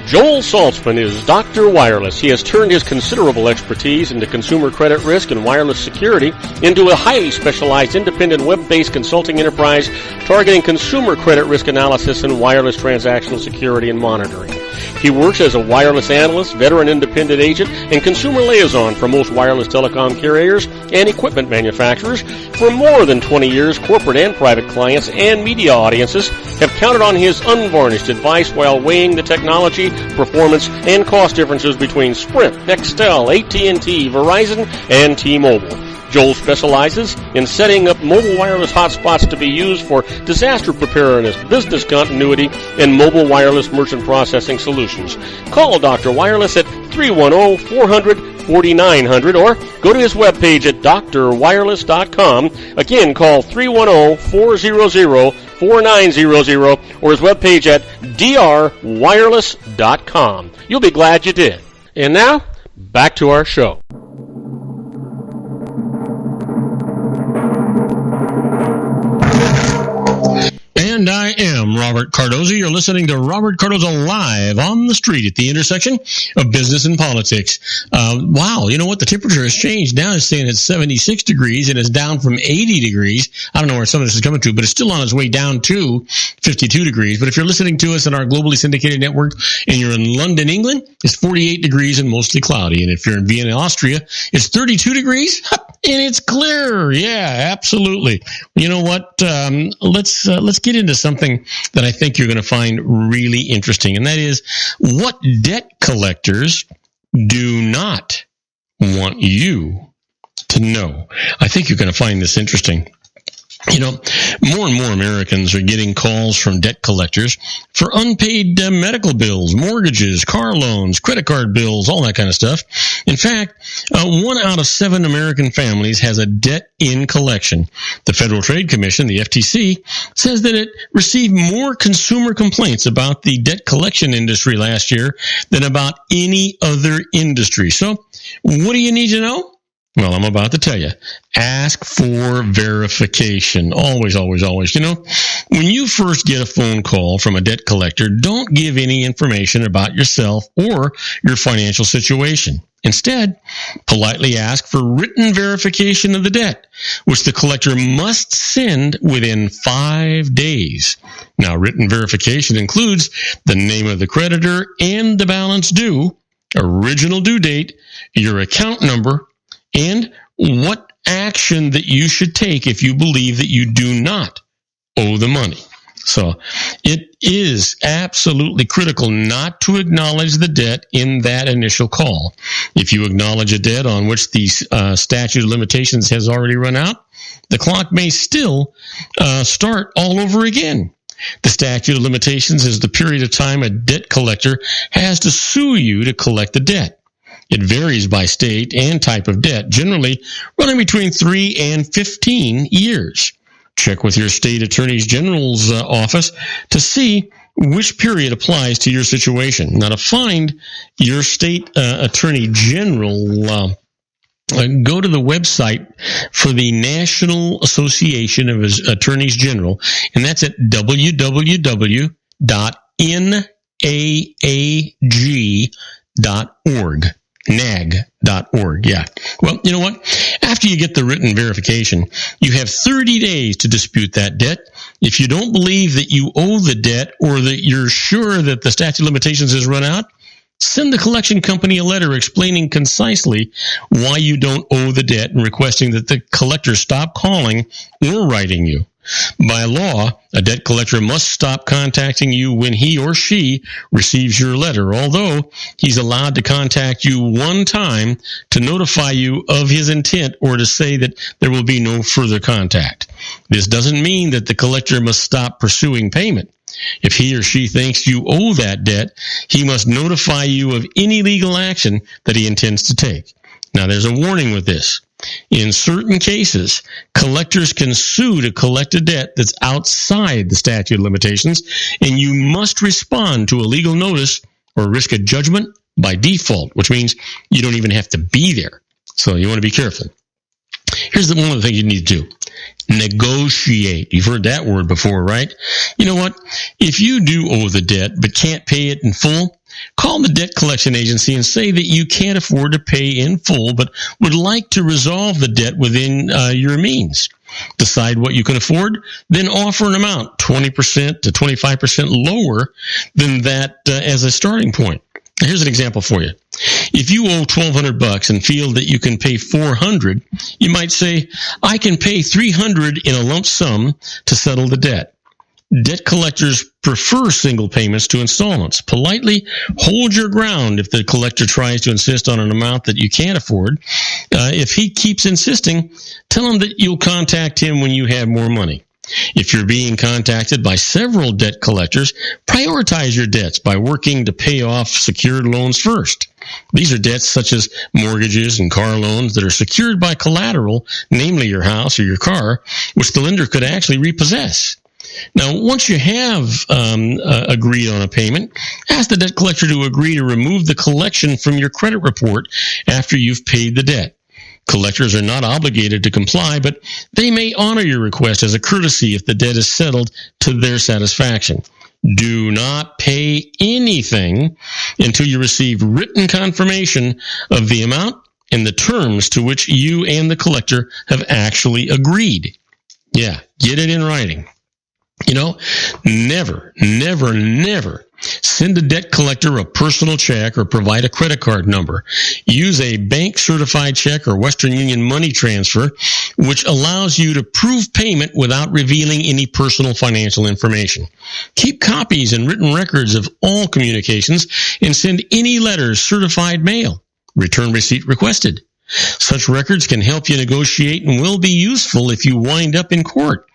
Joel Saltzman is Dr. Wireless. He has turned his considerable expertise into consumer credit risk and wireless security into a highly specialized independent web-based consulting enterprise targeting consumer credit risk analysis and wireless transactional security and monitoring. He works as a wireless analyst, veteran independent agent, and consumer liaison for most wireless telecom carriers and equipment manufacturers. For more than 20 years, corporate and private clients and media audiences have counted on his unvarnished advice while weighing the technology, performance, and cost differences between Sprint, Nextel, AT&T, Verizon, and T-Mobile. Joel specializes in setting up mobile wireless hotspots to be used for disaster preparedness, business continuity, and mobile wireless merchant processing solutions. Call Dr. Wireless at 310-400-4900 or go to his webpage at drwireless.com. Again, call 310-400-4900 or his webpage at drwireless.com. You'll be glad you did. And now, back to our show. And I am Robert Cardoza. You're listening to Robert Cardoza Live on the street at the intersection of business and politics. Wow, you know what? The temperature has changed. Now it's staying at 76 degrees, and it's down from 80 degrees. I don't know where some of this is coming to, but it's still on its way down to 52 degrees. But if you're listening to us on our globally syndicated network and you're in London, England, it's 48 degrees and mostly cloudy. And if you're in Vienna, Austria, it's 32 degrees and it's clear. Yeah, absolutely. You know what? Let's get into something that I think you're going to find really interesting, and that is what debt collectors do not want you to know. I think you're going to find this interesting. You know, more and more Americans are getting calls from debt collectors for unpaid medical bills, mortgages, car loans, credit card bills, all that kind of stuff. In fact, 1 out of 7 American families has a debt in collection. The Federal Trade Commission, the FTC, says that it received more consumer complaints about the debt collection industry last year than about any other industry. So, what do you need to know? Well, I'm about to tell you, ask for verification. Always, always, always. You know, when you first get a phone call from a debt collector, don't give any information about yourself or your financial situation. Instead, politely ask for written verification of the debt, which the collector must send within 5 days. Now, written verification includes the name of the creditor and the balance due, original due date, your account number, and what action that you should take if you believe that you do not owe the money. So it is absolutely critical not to acknowledge the debt in that initial call. If you acknowledge a debt on which the statute of limitations has already run out, the clock may still start all over again. The statute of limitations is the period of time a debt collector has to sue you to collect the debt. It varies by state and type of debt, generally running between 3 and 15 years. Check with your state attorney general's office to see which period applies to your situation. Now, to find your state attorney general, go to the website for the National Association of Attorneys General, and that's at www.naag.org. NAG.org, yeah. Well, you know what? After you get the written verification, you have 30 days to dispute that debt. If you don't believe that you owe the debt or that you're sure that the statute of limitations has run out, send the collection company a letter explaining concisely why you don't owe the debt and requesting that the collector stop calling or writing you. By law, a debt collector must stop contacting you when he or she receives your letter, although he's allowed to contact you one time to notify you of his intent or to say that there will be no further contact. This doesn't mean that the collector must stop pursuing payment. If he or she thinks you owe that debt, he must notify you of any legal action that he intends to take. Now, there's a warning with this. In certain cases, collectors can sue to collect a debt that's outside the statute of limitations, and you must respond to a legal notice or risk a judgment by default, which means you don't even have to be there. So you want to be careful. Here's one of the things you need to do. Negotiate. You've heard that word before, right? You know what? If you do owe the debt but can't pay it in full, call the debt collection agency and say that you can't afford to pay in full but would like to resolve the debt within your means. Decide what you can afford, then offer an amount 20% to 25% lower than that as a starting point. Here's an example for you. If you owe $1,200 and feel that you can pay $400, you might say, I can pay $300 in a lump sum to settle the debt. Debt collectors prefer single payments to installments. Politely hold your ground if the collector tries to insist on an amount that you can't afford. If he keeps insisting, tell him that you'll contact him when you have more money. If you're being contacted by several debt collectors, prioritize your debts by working to pay off secured loans first. These are debts such as mortgages and car loans that are secured by collateral, namely your house or your car, which the lender could actually repossess. Now, once you have agreed on a payment, ask the debt collector to agree to remove the collection from your credit report after you've paid the debt. Collectors are not obligated to comply, but they may honor your request as a courtesy if the debt is settled to their satisfaction. Do not pay anything until you receive written confirmation of the amount and the terms to which you and the collector have actually agreed. Yeah, get it in writing. You know, never send a debt collector a personal check or provide a credit card number. Use a bank-certified check or Western Union money transfer, which allows you to prove payment without revealing any personal financial information. Keep copies and written records of all communications and send any letters certified mail. Return receipt requested. Such records can help you negotiate and will be useful if you wind up in court.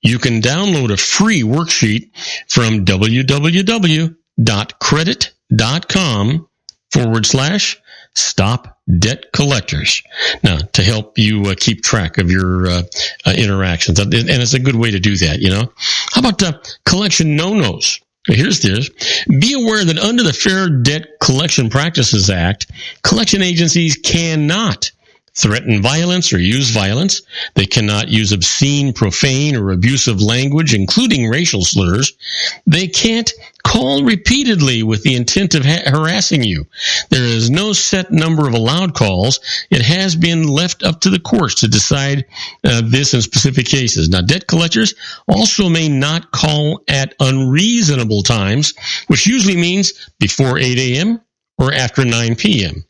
You can download a free worksheet from www.credit.com/stop debt collectors. Now, to help you keep track of your interactions. And it's a good way to do that, you know. How about collection no-nos? Here's this. Be aware that under the Fair Debt Collection Practices Act, collection agencies cannot threaten violence or use violence. They cannot use obscene, profane, or abusive language, including racial slurs. They can't call repeatedly with the intent of harassing you. There is no set number of allowed calls. It has been left up to the courts to decide this in specific cases. Now, debt collectors also may not call at unreasonable times, which usually means before 8 a.m. or after 9 p.m.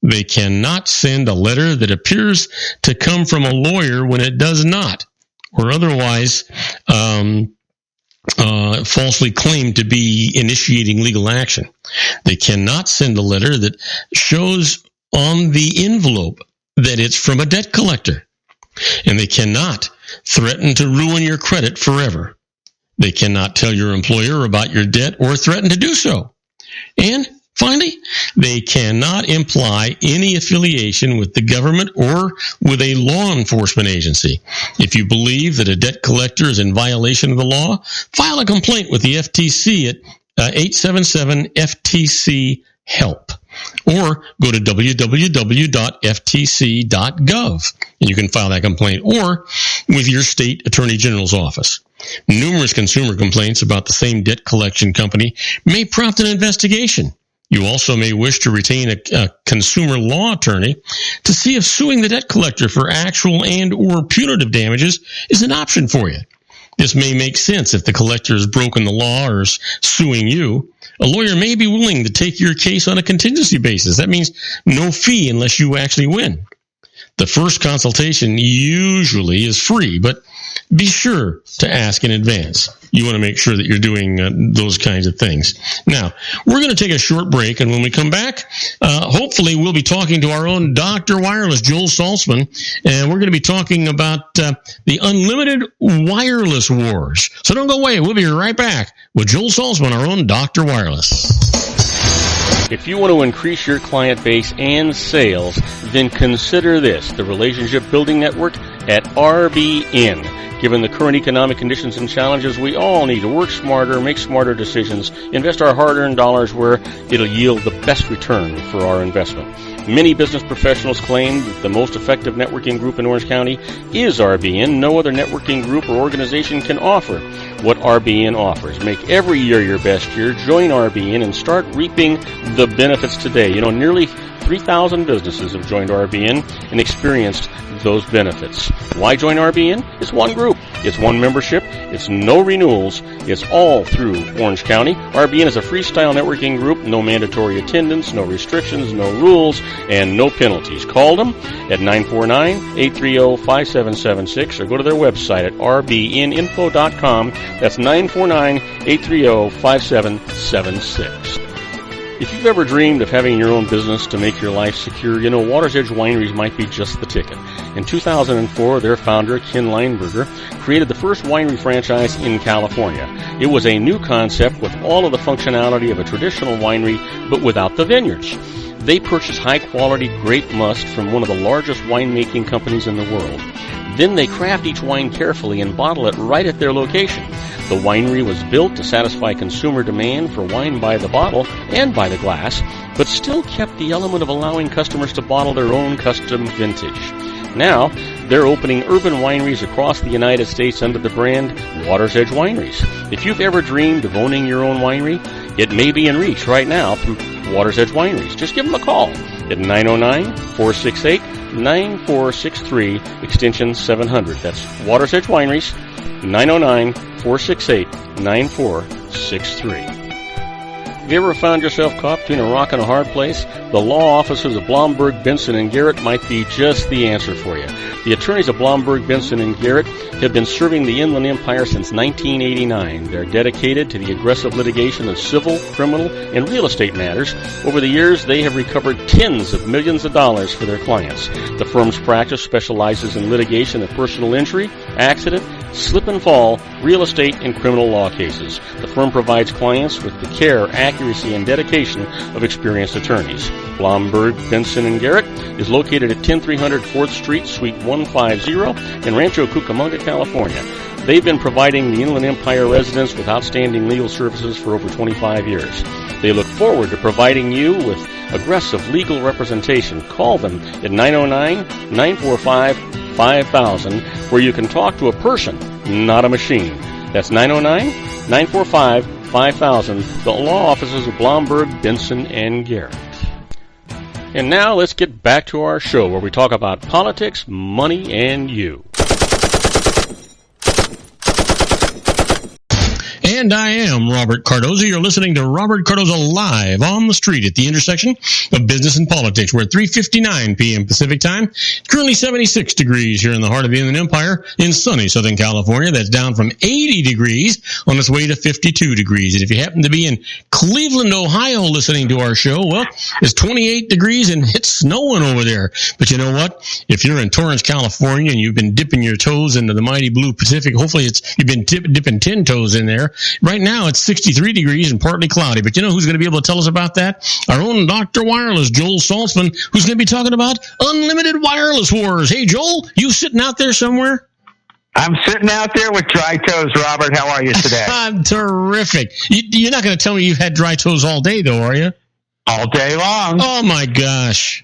They cannot send a letter that appears to come from a lawyer when it does not, or otherwise falsely claim to be initiating legal action. They cannot send a letter that shows on the envelope that it's from a debt collector. And they cannot threaten to ruin your credit forever. They cannot tell your employer about your debt or threaten to do so. And finally, they cannot imply any affiliation with the government or with a law enforcement agency. If you believe that a debt collector is in violation of the law, file a complaint with the FTC at 877-FTC-HELP. Or go to www.ftc.gov, and you can file that complaint, or with your state attorney general's office. Numerous consumer complaints about the same debt collection company may prompt an investigation. You also may wish to retain a consumer law attorney to see if suing the debt collector for actual and or punitive damages is an option for you. This may make sense if the collector has broken the law or is suing you. A lawyer may be willing to take your case on a contingency basis. That means no fee unless you actually win. The first consultation usually is free, but be sure to ask in advance. You want to make sure that you're doing those kinds of things. Now, we're going to take a short break, and when we come back, hopefully we'll be talking to our own Dr. Wireless, Joel Saltzman, and we're going to be talking about the unlimited wireless wars. So don't go away. We'll be right back with Joel Saltzman, our own Dr. Wireless. If you want to increase your client base and sales, then consider this, the Relationship Building Network at RBN. Given the current economic conditions and challenges, we all need to work smarter, make smarter decisions, invest our hard-earned dollars where it'll yield the best return for our investment. Many business professionals claim that the most effective networking group in Orange County is RBN. No other networking group or organization can offer what RBN offers. Make every year your best year. Join RBN and start reaping the benefits today. You know, nearly 3,000 businesses have joined RBN and experienced those benefits. Why join RBN? It's one group. It's one membership. It's no renewals. It's all through Orange County. RBN is a freestyle networking group. No mandatory attendance, no restrictions, no rules, and no penalties. Call them at 949-830-5776 or go to their website at rbninfo.com. That's 949-830-5776. If you've ever dreamed of having your own business to make your life secure, you know Water's Edge Wineries might be just the ticket. In 2004, their founder, Ken Lineberger, created the first winery franchise in California. It was a new concept with all of the functionality of a traditional winery, but without the vineyards. They purchased high-quality grape must from one of the largest winemaking companies in the world. Then they craft each wine carefully and bottle it right at their location. The winery was built to satisfy consumer demand for wine by the bottle and by the glass, but still kept the element of allowing customers to bottle their own custom vintage. Now, they're opening urban wineries across the United States under the brand Water's Edge Wineries. If you've ever dreamed of owning your own winery, it may be in reach right now through Water's Edge Wineries. Just give them a call at 909-468-9463, extension 700. That's Water's Edge Wineries, 909-468-9463. Have you ever found yourself caught between a rock and a hard place? The law offices of Blomberg, Benson, and Garrett might be just the answer for you. The attorneys of Blomberg, Benson, and Garrett have been serving the Inland Empire since 1989. They're dedicated to the aggressive litigation of civil, criminal, and real estate matters. Over the years, they have recovered tens of millions of dollars for their clients. The firm's practice specializes in litigation of personal injury, accident, slip and fall, real estate, and criminal law cases. The firm provides clients with the care, accuracy, and dedication of experienced attorneys. Blomberg, Benson, and Garrett is located at 10300 4th Street, Suite 150 in Rancho Cucamonga, California. They've been providing the Inland Empire residents with outstanding legal services for over 25 years. They look forward to providing you with aggressive legal representation. Call them at 909-945-5000, where you can talk to a person, not a machine. That's 909-945-5000, the law offices of Blomberg, Benson, and Garrett. And now let's get back to our show where we talk about politics, money, and you. And I am Robert Cardoza. You're listening to Robert Cardoza Live on the street at the intersection of business and politics. We're at 3:59 p.m. Pacific time. It's currently 76 degrees here in the heart of the Inland Empire in sunny Southern California. That's down from 80 degrees on its way to 52 degrees. And if you happen to be in Cleveland, Ohio, listening to our show, well, it's 28 degrees and it's snowing over there. But you know what? If you're in Torrance, California, and you've been dipping your toes into the mighty blue Pacific, hopefully you've been dipping 10 toes in there. Right now, it's 63 degrees and partly cloudy. But you know who's going to be able to tell us about that? Our own Dr. Wireless, Joel Saltzman, who's going to be talking about unlimited wireless wars. Hey, Joel, you sitting out there somewhere? I'm sitting out there with dry toes, Robert. How are you today? I'm terrific. You're not going to tell me you've had dry toes all day, though, are you? All day long. Oh, my gosh.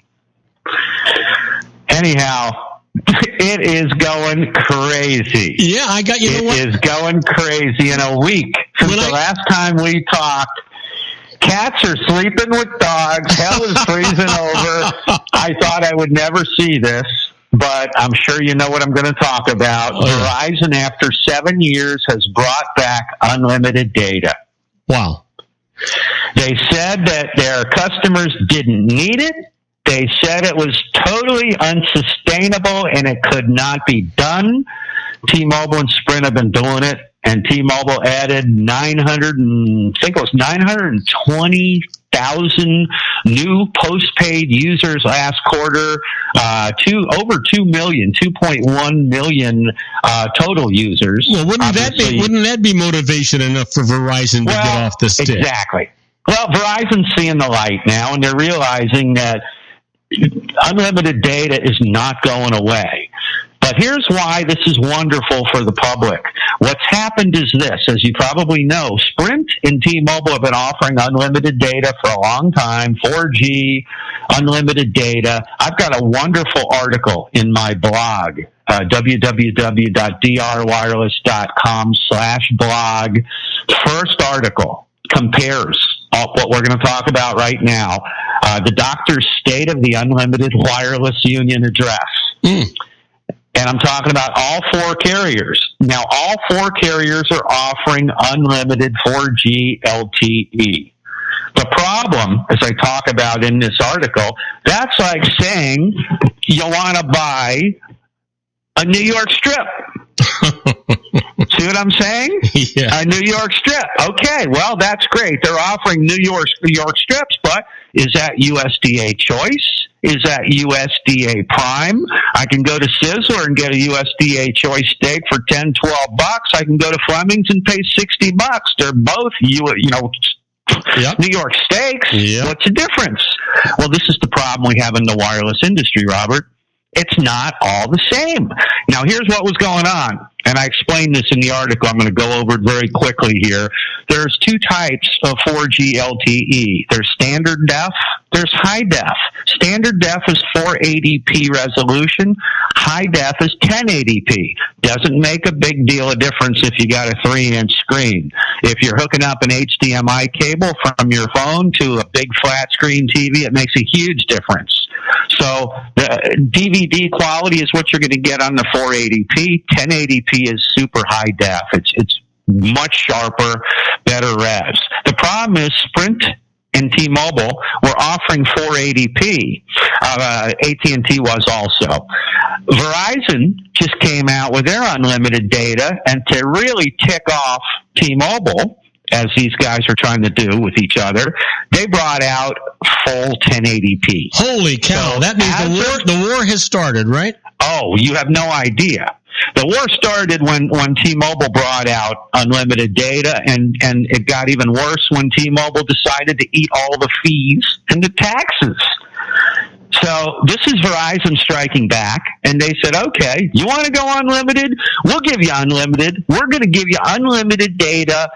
Anyhow, it is going crazy. Yeah, I got you. Know what? It is going crazy in a week. Since the last time we talked, cats are sleeping with dogs. Hell is freezing over. I thought I would never see this, but I'm sure you know what I'm going to talk about. Oh, yeah. Verizon, after 7 years, has brought back unlimited data. Wow. They said that their customers didn't need it. They said it was totally unsustainable and it could not be done. T-Mobile and Sprint have been doing it, and T-Mobile added 920,000 new postpaid users last quarter, over 2 million, 2.1 million total users. Well, wouldn't that be motivation enough for Verizon to get off the stick? Exactly. Well, Verizon's seeing the light now, and they're realizing that unlimited data is not going away. But here's why this is wonderful for the public. What's happened is this. As you probably know, Sprint and T-Mobile have been offering unlimited data for a long time, 4G, unlimited data. I've got a wonderful article in my blog, www.drwireless.com/blog. First article compares what we're going to talk about right now, the doctor's State of the Unlimited Wireless Union address. And I'm talking about all four carriers. Now, all four carriers are offering unlimited 4G LTE. The problem, as I talk about in this article, that's like saying you want to buy a New York strip. See what I'm saying? Yeah. A New York strip. Okay, well, that's great. They're offering New York strips, but is that USDA choice? Is that USDA Prime? I can go to Sizzler and get a USDA choice steak for $10, $12. I can go to Fleming's and pay $60. They're both, Yep. New York steaks. Yep. What's the difference? Well, this is the problem we have in the wireless industry, Robert. It's not all the same. Now, here's what was going on, and I explained this in the article. I'm going to go over it very quickly here. There's two types of 4G LTE. There's standard def, there's high def. Standard def is 480p resolution. High def is 1080p. Doesn't make a big deal of difference if you got a 3-inch screen. If you're hooking up an HDMI cable from your phone to a big flat screen TV, it makes a huge difference. So the DVD quality is what you're going to get on the 480p. 1080p is super high def. It's much sharper, better res. The problem is Sprint and T-Mobile were offering 480p. AT&T was also. Verizon just came out with their unlimited data, and to really tick off T-Mobile, as these guys are trying to do with each other, they brought out full 1080p. Holy cow. So that means the war has started, right? Oh, you have no idea. The war started when T-Mobile brought out unlimited data, and it got even worse when T-Mobile decided to eat all the fees and the taxes. So So this is Verizon striking back, and they said, okay, you want to go unlimited? We'll give you unlimited. We're going to give you unlimited data,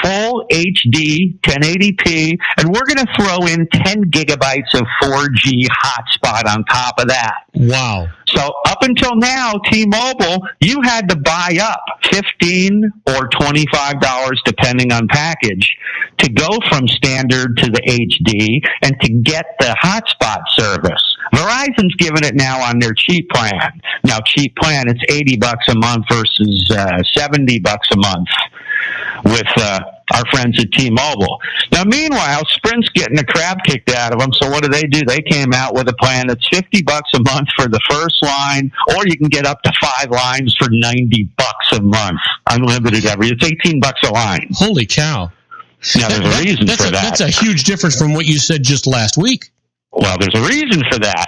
full HD, 1080p, and we're going to throw in 10 gigabytes of 4G hotspot on top of that. Wow. So up until now, T-Mobile, you had to buy up $15 or $25, depending on package, to go from standard to the HD and to get the hotspot service. Verizon's giving it now on their cheap plan. Now, cheap plan, it's $80 a month versus $70 a month with our friends at T-Mobile. Now, meanwhile, Sprint's getting the crap kicked out of them. So what do? They came out with a plan that's $50 a month for the first line, or you can get up to 5 lines for $90 a month, unlimited it's $18 a line. Holy cow! Now, there's a reason for that. That's a huge difference from what you said just last week. Well, there's a reason for that.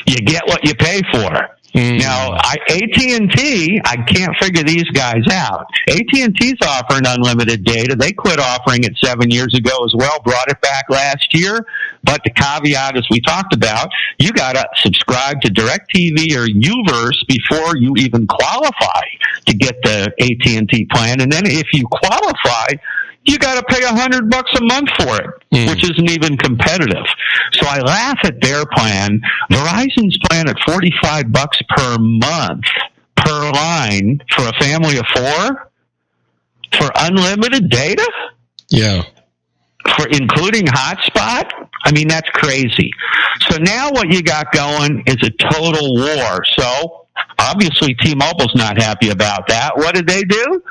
You get what you pay for. Now, AT&T, I can't figure these guys out. AT&T's offering unlimited data. They quit offering it 7 years ago as well, brought it back last year. But the caveat, as we talked about, you got to subscribe to DirecTV or Uverse before you even qualify to get the AT&T plan. And then if you qualify, you got to pay $100 a month for it, which isn't even competitive. So I laugh at their plan. Verizon's plan at $45 per month per line for a family of 4 for unlimited data. Yeah. For including hotspot. I mean, that's crazy. So now what you got going is a total war. So obviously T-Mobile's not happy about that. What did they do?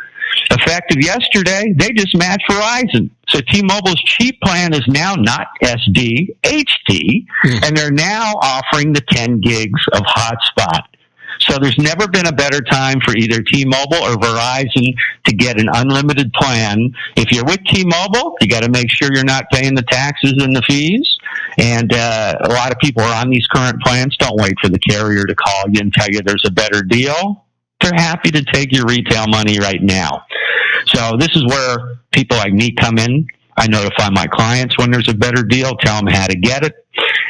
Effective yesterday, they just matched Verizon. So T-Mobile's cheap plan is now not SD, HD, and they're now offering the 10 gigs of hotspot. So there's never been a better time for either T-Mobile or Verizon to get an unlimited plan. If you're with T-Mobile, you got to make sure you're not paying the taxes and the fees. And a lot of people are on these current plans. Don't wait for the carrier to call you and tell you there's a better deal. They're happy to take your retail money right now. So this is where people like me come in. I notify my clients when there's a better deal, tell them how to get it.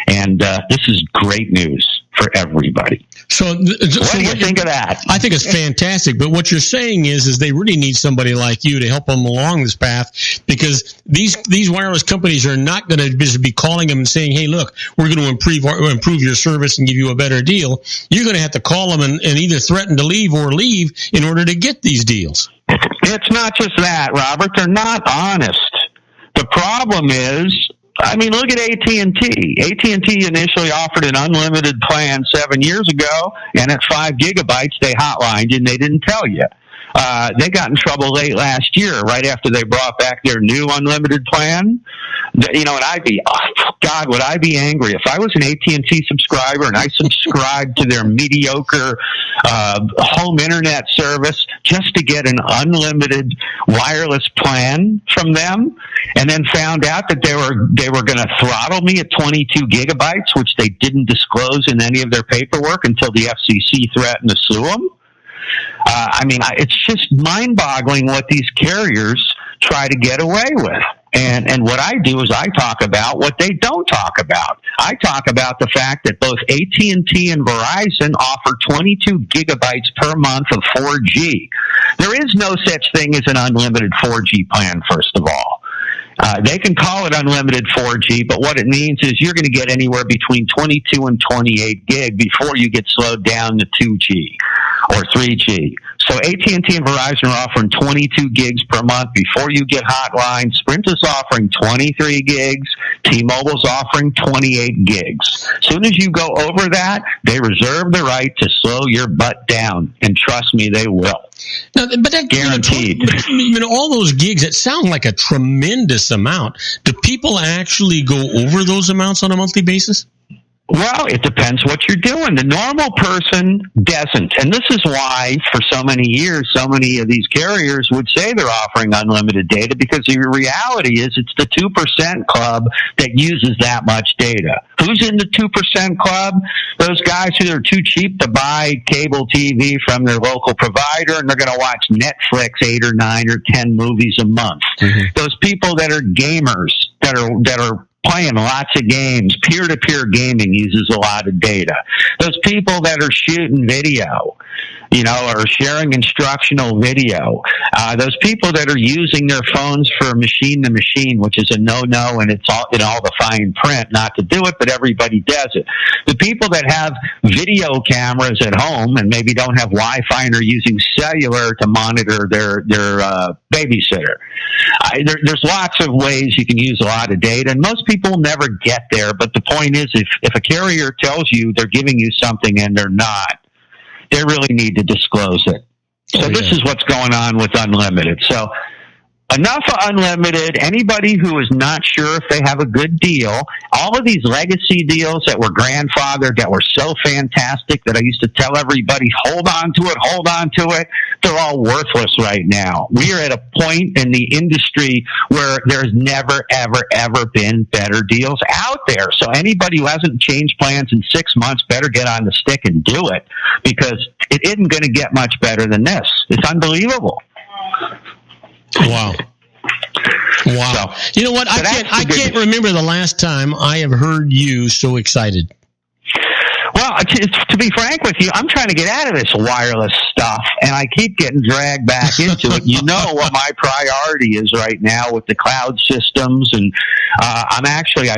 And this is great news for everybody. So what do you think of that? I think it's fantastic. But what you're saying is they really need somebody like you to help them along this path, because these wireless companies are not going to just be calling them and saying, hey, look, we're going to improve your service and give you a better deal. You're going to have to call them and either threaten to leave or leave in order to get these deals. It's not just that, Robert. They're not honest. The problem is, I mean, look at AT&T. AT&T initially offered an unlimited plan 7 years ago, and at 5 gigabytes, they hotlined you, and they didn't tell you. They got in trouble late last year, right after they brought back their new unlimited plan. You know, and I'd be, God, would I be angry if I was an AT&T subscriber and I subscribed to their mediocre home internet service just to get an unlimited wireless plan from them, and then found out that they were going to throttle me at 22 gigabytes, which they didn't disclose in any of their paperwork until the FCC threatened to sue them. I mean, it's just mind-boggling what these carriers try to get away with. And what I do is I talk about what they don't talk about. I talk about the fact that both AT&T and Verizon offer 22 gigabytes per month of 4G. There is no such thing as an unlimited 4G plan, first of all. They can call it unlimited 4G, but what it means is you're going to get anywhere between 22 and 28 gig before you get slowed down to 2G or 3G. So AT&T and Verizon are offering 22 gigs per month before you get hotline. Sprint is offering 23 gigs. T-Mobile's offering 28 gigs. As soon as you go over that, they reserve the right to slow your butt down. And trust me, they will. Now, but that, guaranteed. All those gigs, it sounds like a tremendous amount. Do people actually go over those amounts on a monthly basis? Well, it depends what you're doing. The normal person doesn't. And this is why, for so many years, so many of these carriers would say they're offering unlimited data, because the reality is it's the 2% club that uses that much data. Who's in the 2% club? Those guys who are too cheap to buy cable TV from their local provider, and they're going to watch Netflix 8 or 9 or 10 movies a month. Mm-hmm. Those people that are gamers, that are playing lots of games. Peer-to-peer gaming uses a lot of data. Those people that are shooting video, or sharing instructional video, those people that are using their phones for machine to machine, which is a no-no, and it's all in all the fine print not to do it, but everybody does it. The people that have video cameras at home and maybe don't have Wi-Fi and are using cellular to monitor their babysitter. There's lots of ways you can use a lot of data, and most people never get there. But the point is, if a carrier tells you they're giving you something and they're not, they really need to disclose it. So this is what's going on with Unlimited. So enough of Unlimited. Anybody who is not sure if they have a good deal, all of these legacy deals that were grandfathered, that were so fantastic that I used to tell everybody, hold on to it, they're all worthless right now. We are at a point in the industry where there's never, ever, ever been better deals out there. So anybody who hasn't changed plans in 6 months better get on the stick and do it, because it isn't going to get much better than this. It's unbelievable. Wow. So, you know what? I can't remember the last time I have heard you so excited. Well, to be frank with you, I'm trying to get out of this wireless stuff, and I keep getting dragged back into it. You know what my priority is right now with the cloud systems, and I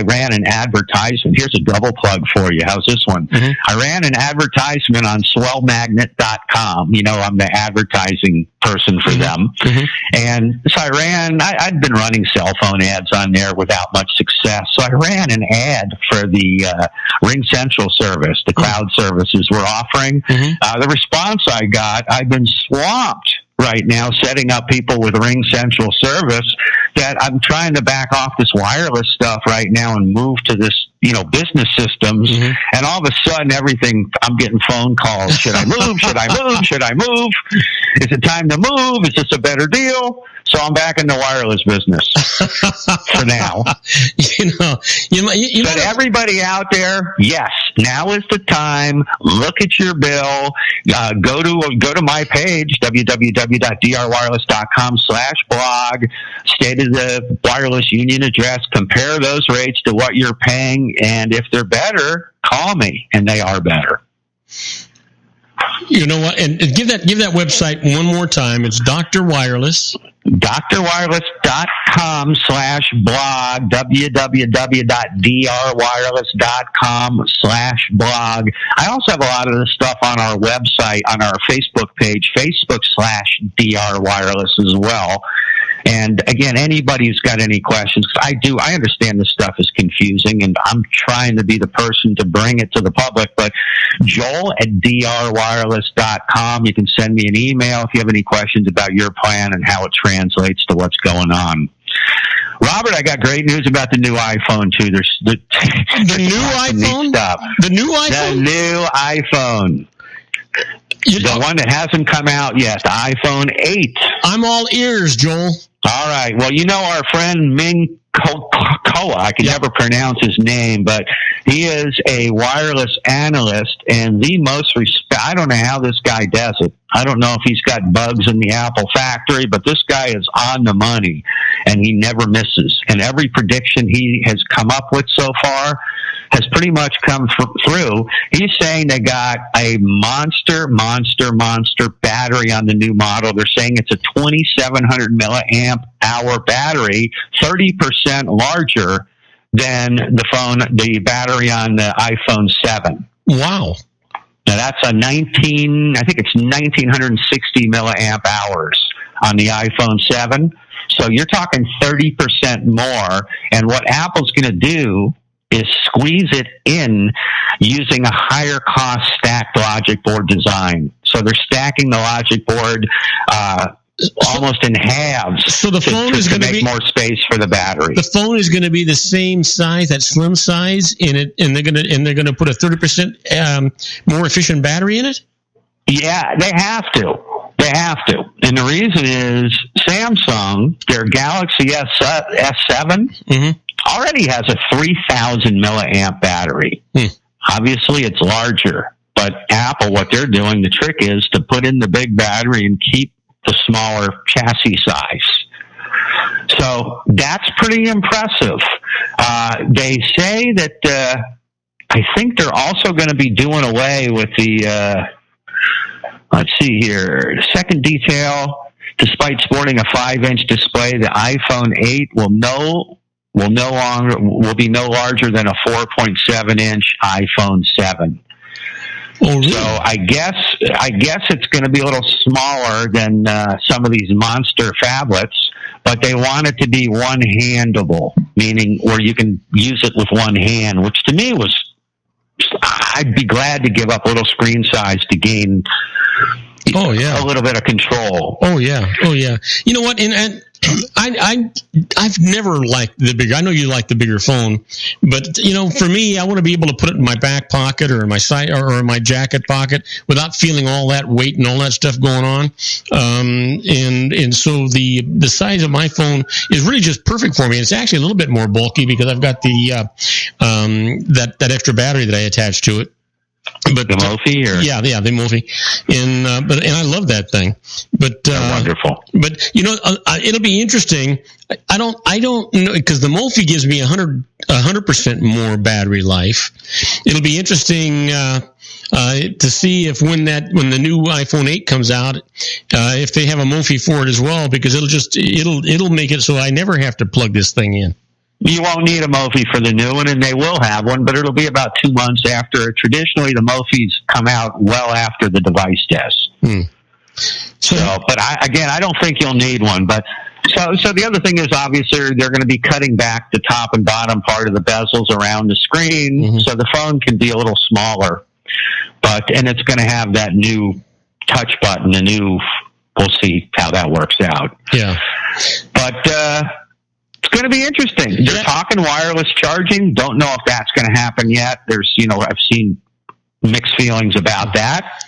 ran an advertisement. Here's a double plug for you. How's this one? Mm-hmm. I ran an advertisement on swellmagnet.com. I'm the advertising person for them. Mm-hmm. And so I'd been running cell phone ads on there without much success. So I ran an ad for the Ring Central service, the cloud services we're offering. Mm-hmm. The response I got, I've been swamped right now setting up people with Ring Central service, that I'm trying to back off this wireless stuff right now and move to this, business systems. Mm-hmm. And all of a sudden, I'm getting phone calls. Should I move? Should I move? Should I move? Is it time to move? Is this a better deal? So I'm back in the wireless business for now. But everybody out there, yes, now is the time. Look at your bill. Go to my page, www.drwireless.com/blog. State of the wireless union address. Compare those rates to what you're paying, and if they're better, call me, and they are better. You know what? And give that website one more time. It's Dr. Wireless. drwireless.com/blog, www.drwireless.com/blog. I also have a lot of this stuff on our website, on our Facebook page, Facebook/drwireless as well. And again, anybody who's got any questions, I understand this stuff is confusing, and I'm trying to be the person to bring it to the public, but Joel@drwireless.com. You can send me an email if you have any questions about your plan and how it translates to what's going on. Robert, I got great news about the new iPhone, too. There's the new iPhone? The new iPhone? The new iPhone. The one that hasn't come out yet, the iPhone 8. I'm all ears, Joel. All right. Well, our friend Ming Koa, I can never pronounce his name, but he is a wireless analyst, and I don't know how this guy does it. I don't know if he's got bugs in the Apple factory, but this guy is on the money, and he never misses. And every prediction he has come up with so far has pretty much come through. He's saying they got a monster battery on the new model. They're saying it's a 2,700 milliamp hour battery, 30% larger than the battery on the iPhone 7. Wow. Now that's I think it's 1,960 milliamp hours on the iPhone 7. So you're talking 30% more. And what Apple's going to do is squeeze it in using a higher cost stacked logic board design. So they're stacking the logic board almost in halves. So the phone is going to make more space for the battery. The phone is going to be the same size, that slim size in it, and they're going to put a 30% more efficient battery in it. Yeah, they have to. And the reason is Samsung, their Galaxy S7, already has a 3,000 milliamp battery. Obviously, it's larger. But Apple, what they're doing, the trick is to put in the big battery and keep the smaller chassis size. So that's pretty impressive. They say that I think they're also going to be doing away with the, let's see here, second detail. Despite sporting a 5-inch display, the iPhone 8 will be no larger than a 4.7-inch iPhone 7. Oh, really? So I guess it's going to be a little smaller than some of these monster phablets, but they want it to be one-handable, meaning where you can use it with one hand, which to me was, I'd be glad to give up a little screen size to gain a little bit of control. Oh yeah. You know what? And I've never liked the bigger. I know you like the bigger phone, but for me, I want to be able to put it in my back pocket or in my side or in my jacket pocket without feeling all that weight and all that stuff going on. And so the size of my phone is really just perfect for me. It's actually a little bit more bulky because I've got the that extra battery that I attached to it. But the Mophie, the Mophie, and I love that thing. But wonderful. But it'll be interesting. I don't know, because the Mophie gives me 100% more battery life. It'll be interesting to see if when the new iPhone 8 comes out, if they have a Mophie for it as well, because it'll make it so I never have to plug this thing in. You won't need a Mophie for the new one, and they will have one, but it'll be about 2 months after. Traditionally, the Mophies come out well after the device does. But I don't think you'll need one. But so the other thing is, obviously, they're going to be cutting back the top and bottom part of the bezels around the screen, so the phone can be a little smaller. And it's going to have that new touch button. We'll see how that works out. Yeah, but. It's going to be interesting. They're talking wireless charging. Don't know if that's going to happen yet. There's, I've seen mixed feelings about that.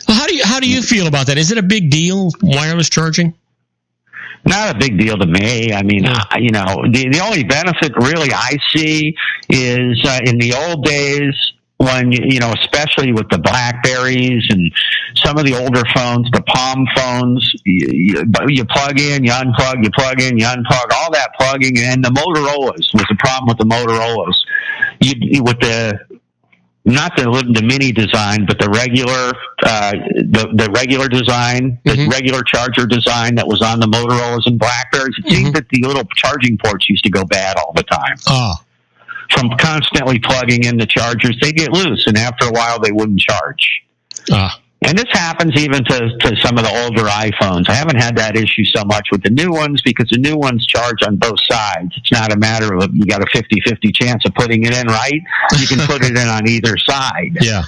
Well, how do you feel about that? Is it a big deal, wireless charging? Not a big deal to me. I mean, the only benefit really I see is in the old days when, especially with the BlackBerries and some of the older phones, the Palm phones, you plug in, you unplug, you plug in, you unplug, all that plugging. And the Motorola's was the problem with the Motorola's. Not the mini design, but the regular, the regular design, the regular charger design that was on the Motorola's and BlackBerries. It seemed that the little charging ports used to go bad all the time. Oh. From constantly plugging in the chargers, they get loose, and after a while, they wouldn't charge. And this happens even to some of the older iPhones. I haven't had that issue so much with the new ones because the new ones charge on both sides. It's not a matter of you got a 50-50 chance of putting it in right. You can put it in on either side. Yeah.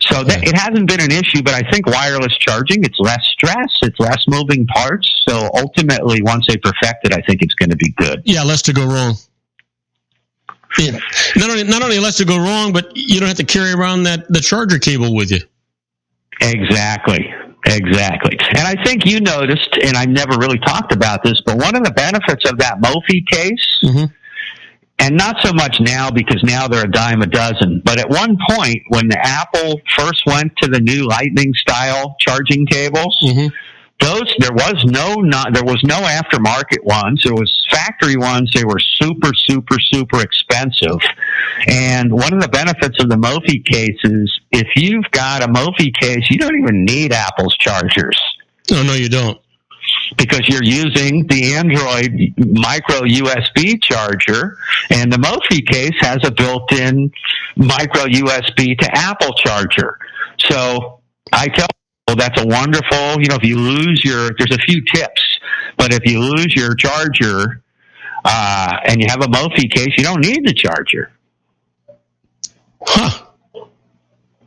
So it hasn't been an issue, but I think wireless charging, it's less stress, it's less moving parts. So ultimately, once they perfect it, I think it's going to be good. Yeah, less to go wrong. Yeah. Not only less to go wrong, but you don't have to carry around the charger cable with you. Exactly. And I think you noticed, and I never really talked about this, but one of the benefits of that Mophie case, and not so much now because now they're a dime a dozen, but at one point when the Apple first went to the new Lightning style charging cables, there was no aftermarket ones. There was factory ones. They were super, super, super expensive. And one of the benefits of the Mophie case is if you've got a Mophie case, you don't even need Apple's chargers. Oh, no, you don't. Because you're using the Android micro USB charger, and the Mophie case has a built-in micro USB to Apple charger. So I tell people that's a wonderful, if you lose there's a few tips, but if you lose your charger and you have a Mophie case, you don't need the charger. Huh.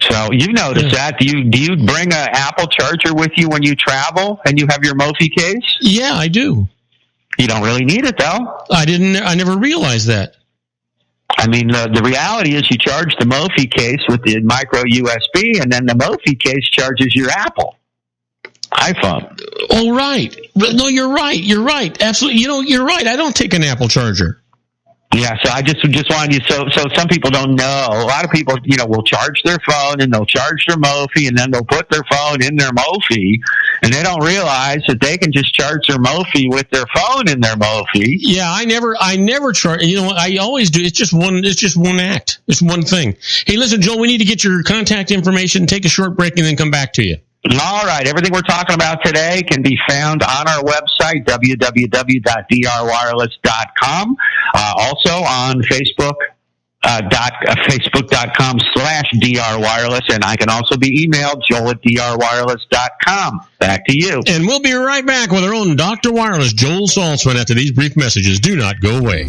So you've noticed that. Do you bring an Apple charger with you when you travel and you have your Mophie case? Yeah, I do. You don't really need it, though. I never realized that. I mean, the reality is you charge the Mophie case with the micro USB, and then the Mophie case charges your Apple iPhone. Oh, right. No, you're right. Absolutely. You're right. I don't take an Apple charger. Yeah, so I just wanted you. So some people don't know. A lot of people, will charge their phone and they'll charge their Mophie, and then they'll put their phone in their Mophie, and they don't realize that they can just charge their Mophie with their phone in their Mophie. Yeah, I never charge. I always do. It's just one act. It's one thing. Hey, listen, Joel, we need to get your contact information. Take a short break and then come back to you. All right. Everything we're talking about today can be found on our website, www.drwireless.com. Also on Facebook, facebook.com/drwireless. And I can also be emailed, joel@drwireless.com. Back to you. And we'll be right back with our own Dr. Wireless, Joel Saltzman, after these brief messages. Do not go away.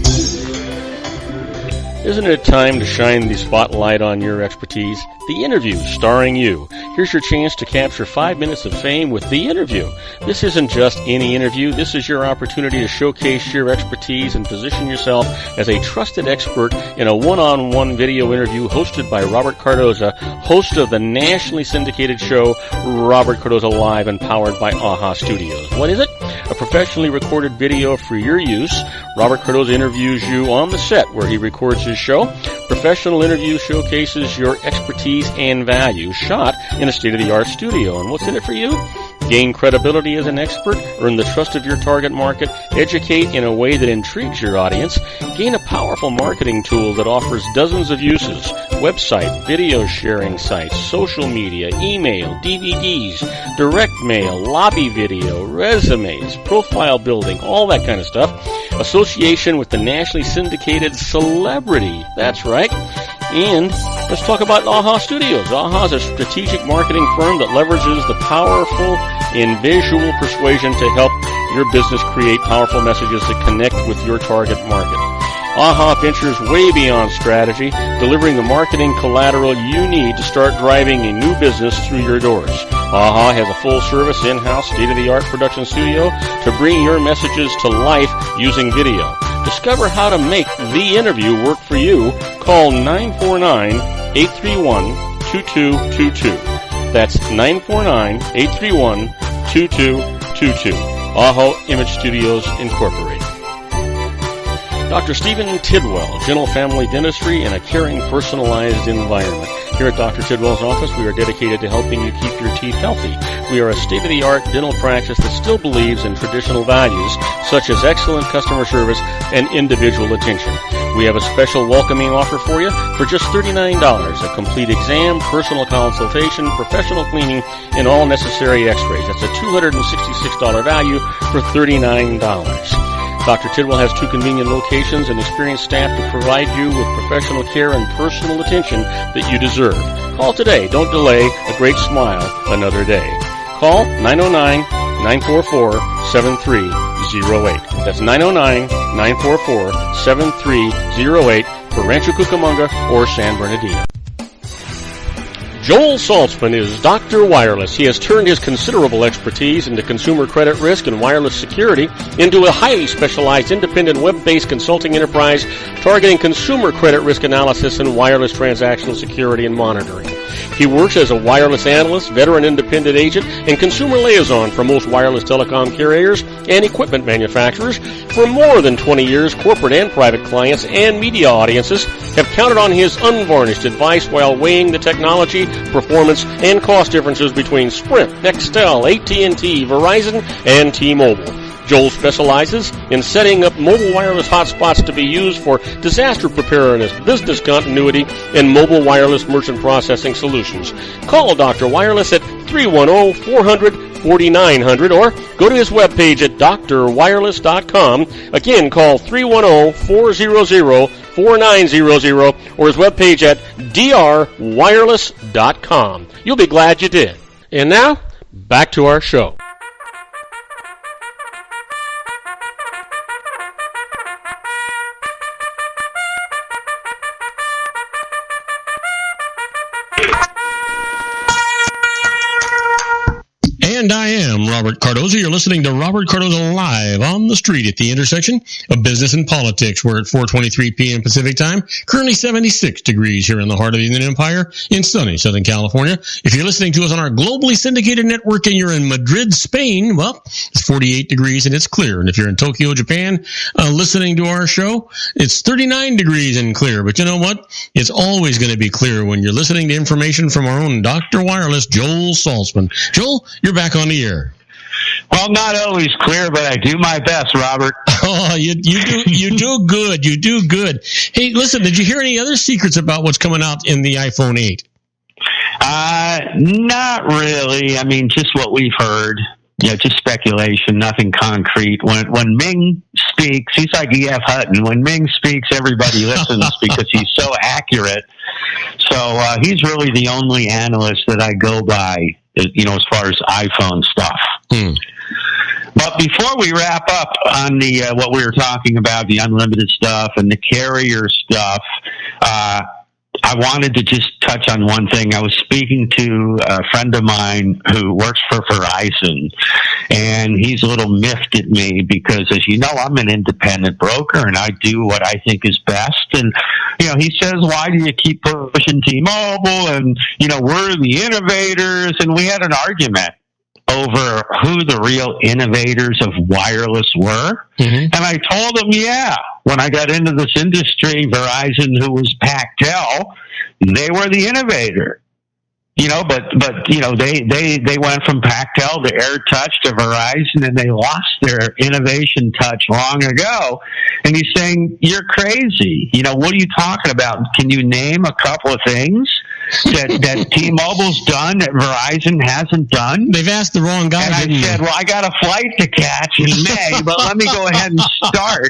Isn't it time to shine the spotlight on your expertise? The Interview, starring you. Here's your chance to capture 5 minutes of fame with The Interview. This isn't just any interview. This is your opportunity to showcase your expertise and position yourself as a trusted expert in a one-on-one video interview hosted by Robert Cardoza, host of the nationally syndicated show Robert Cardoza Live, and powered by AHA Studios. What is it? A professionally recorded video for your use. Robert Cardoza interviews you on the set where he records his show. Professional interview showcases your expertise and value, shot in a state-of-the-art studio. And what's in it for you? Gain credibility as an expert, earn the trust of your target market, educate in a way that intrigues your audience, gain a powerful marketing tool that offers dozens of uses: website, video sharing sites, social media, email, DVDs, direct mail, lobby video, resumes, profile building, all that kind of stuff. Association with the nationally syndicated celebrity. That's right. And let's talk about AHA Studios. AHA is a strategic marketing firm that leverages the powerful and visual persuasion to help your business create powerful messages that connect with your target market. AHA ventures way beyond strategy, delivering the marketing collateral you need to start driving a new business through your doors. AHA has a full-service, in-house, state-of-the-art production studio to bring your messages to life using video. Discover how to make The Interview work for you. Call 949-831-2222. That's 949-831-2222. AHA Image Studios, Incorporated. Dr. Stephen Tidwell, Gentle Family Dentistry in a caring, personalized environment. Here at Dr. Tidwell's office, we are dedicated to helping you keep your teeth healthy. We are a state-of-the-art dental practice that still believes in traditional values, such as excellent customer service and individual attention. We have a special welcoming offer for you for just $39, a complete exam, personal consultation, professional cleaning, and all necessary x-rays. That's a $266 value for $39. Dr. Tidwell has 2 convenient locations and experienced staff to provide you with professional care and personal attention that you deserve. Call today. Don't delay. A great smile another day. Call 909-944-7308. That's 909-944-7308 for Rancho Cucamonga or San Bernardino. Joel Saltzman is Dr. Wireless. He has turned his considerable expertise into consumer credit risk and wireless security into a highly specialized independent web-based consulting enterprise targeting consumer credit risk analysis and wireless transactional security and monitoring. He works as a wireless analyst, veteran independent agent, and consumer liaison for most wireless telecom carriers and equipment manufacturers. For more than 20 years, corporate and private clients and media audiences have counted on his unvarnished advice while weighing the technology, performance, and cost differences between Sprint, Nextel, AT&T, Verizon, and T-Mobile. Joel specializes in setting up mobile wireless hotspots to be used for disaster preparedness, business continuity, and mobile wireless merchant processing solutions. Call Dr. Wireless at 310-400-4900 or go to his webpage at drwireless.com. Again, call 310-400-4900 or his webpage at drwireless.com. You'll be glad you did. And now, back to our show. And I am Robert Cardoza. You're listening to Robert Cardoza Live on the street at the intersection of business and politics. We're at 4:23 p.m. Pacific time, currently 76 degrees here in the heart of the Inland Empire in sunny Southern California. If you're listening to us on our globally syndicated network and you're in Madrid, Spain, well, it's 48 degrees and it's clear. And if you're in Tokyo, Japan, listening to our show, it's 39 degrees and clear. But you know what? It's always going to be clear when you're listening to information from our own Dr. Wireless, Joel Saltzman. Joel, you're back on the air. Well, not always clear, but I do my best, Robert. Oh, you do good. You do good. Hey, listen, did you hear any other secrets about what's coming out in the iPhone 8? Not really. I mean, just what we've heard. Just speculation, nothing concrete. When Ming speaks, he's like E.F. Hutton. When Ming speaks, everybody listens because he's so accurate. So he's really the only analyst that I go by, as far as iPhone stuff. But before we wrap up on the what we were talking about, the unlimited stuff and the carrier stuff, I wanted to just touch on one thing. I was speaking to a friend of mine who works for Verizon, and he's a little miffed at me because, as you know, I'm an independent broker, and I do what I think is best. And, he says, why do you keep pushing T-Mobile? And, we're the innovators. And we had an argument over who the real innovators of wireless were. Mm-hmm. And I told him, when I got into this industry, Verizon, who was Pactel, they were the innovator. But they went from Pactel to AirTouch to Verizon, and they lost their innovation touch long ago. And he's saying, you're crazy. What are you talking about? Can you name a couple of things that T-Mobile's done that Verizon hasn't done? They've asked the wrong guy. And I said, well, I got a flight to catch in May, but let me go ahead and start.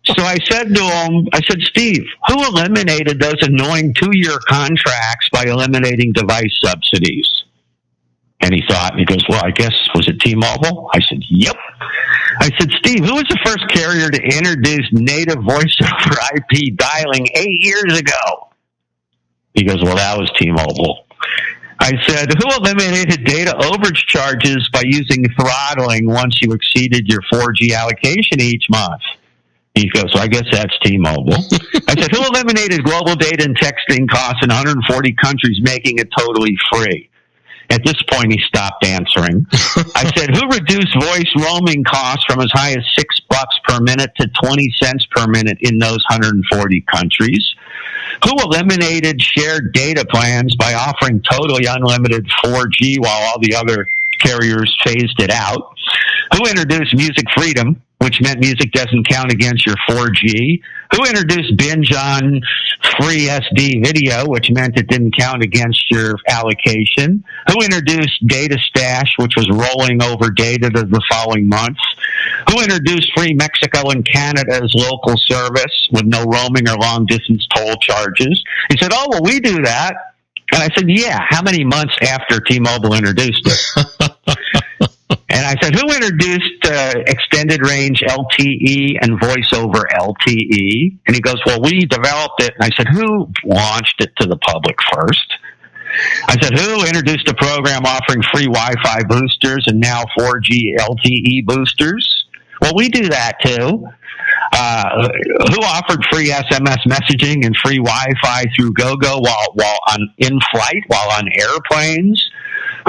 So I said to him, Steve, who eliminated those annoying 2-year contracts by eliminating device subsidies? And he thought, and he goes, well, I guess, was it T-Mobile? I said, yep. I said, Steve, who was the first carrier to introduce native voice over IP dialing 8 years ago? He goes, well, that was T-Mobile. I said, who eliminated data overage charges by using throttling once you exceeded your 4G allocation each month? He goes, well, I guess that's T-Mobile. I said, who eliminated global data and texting costs in 140 countries, making it totally free? At this point, he stopped answering. I said, who reduced voice roaming costs from as high as $6 per minute to 20 cents per minute in those 140 countries? Who eliminated shared data plans by offering totally unlimited 4G while all the other carriers phased it out? Who introduced music freedom, which meant music doesn't count against your 4G? Who introduced binge on free SD video, which meant it didn't count against your allocation? Who introduced data stash, which was rolling over data to the following months? Who introduced free Mexico and Canada as local service with no roaming or long-distance toll charges? He said, oh, well, we do that. And I said, yeah, how many months after T-Mobile introduced it? And I said, who introduced extended range LTE and voice over LTE? And he goes, well, we developed it. And I said, who launched it to the public first? I said, who introduced a program offering free Wi-Fi boosters and now 4G LTE boosters? Well, we do that too. Who offered free SMS messaging and free Wi-Fi through GoGo while in flight, while on airplanes?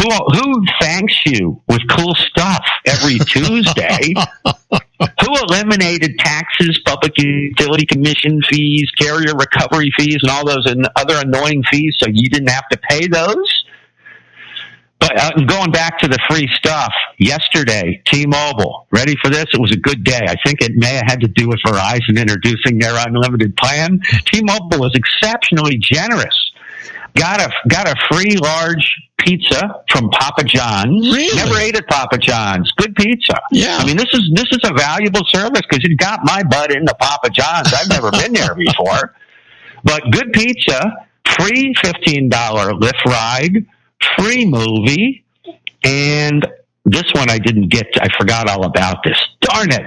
Who thanks you with cool stuff every Tuesday? Who eliminated taxes, public utility commission fees, carrier recovery fees, and all those other annoying fees so you didn't have to pay those? But going back to the free stuff, yesterday, T-Mobile, ready for this? It was a good day. I think it may have had to do with Verizon introducing their unlimited plan. T-Mobile was exceptionally generous. Got a free large pizza from Papa John's. Really? Never ate at Papa John's. Good pizza. Yeah. I mean, this is a valuable service because it got my butt into Papa John's. I've never been there before. But good pizza, free $15 Lyft ride, free movie, and this one I didn't get. I forgot all about this. Darn it.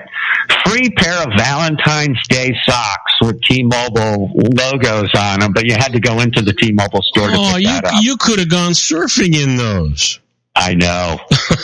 Free pair of Valentine's Day socks with T-Mobile logos on them, but you had to go into the T-Mobile store to pick that up. You could have gone surfing in those. I know.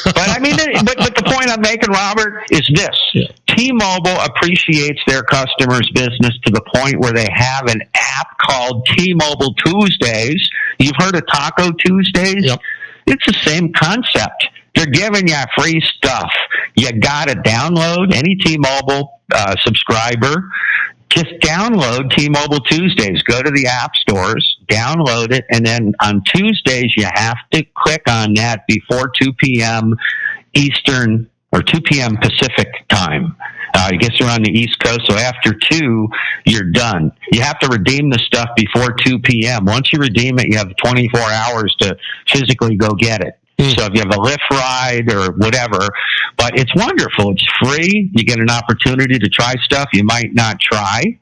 But I mean, but the point I'm making, Robert, is this. Yeah. T-Mobile appreciates their customers' business to the point where they have an app called T-Mobile Tuesdays. You've heard of Taco Tuesdays? Yep. It's the same concept. They're giving you free stuff. You got to download any T-Mobile subscriber. Just download T-Mobile Tuesdays. Go to the app stores, download it, and then on Tuesdays you have to click on that before 2 p.m. Eastern or 2 p.m. Pacific time. I guess you're on the East Coast, so after 2, you're done. You have to redeem the stuff before 2 p.m. Once you redeem it, you have 24 hours to physically go get it. So if you have a Lyft ride or whatever, but it's wonderful. It's free. You get an opportunity to try stuff you might not try.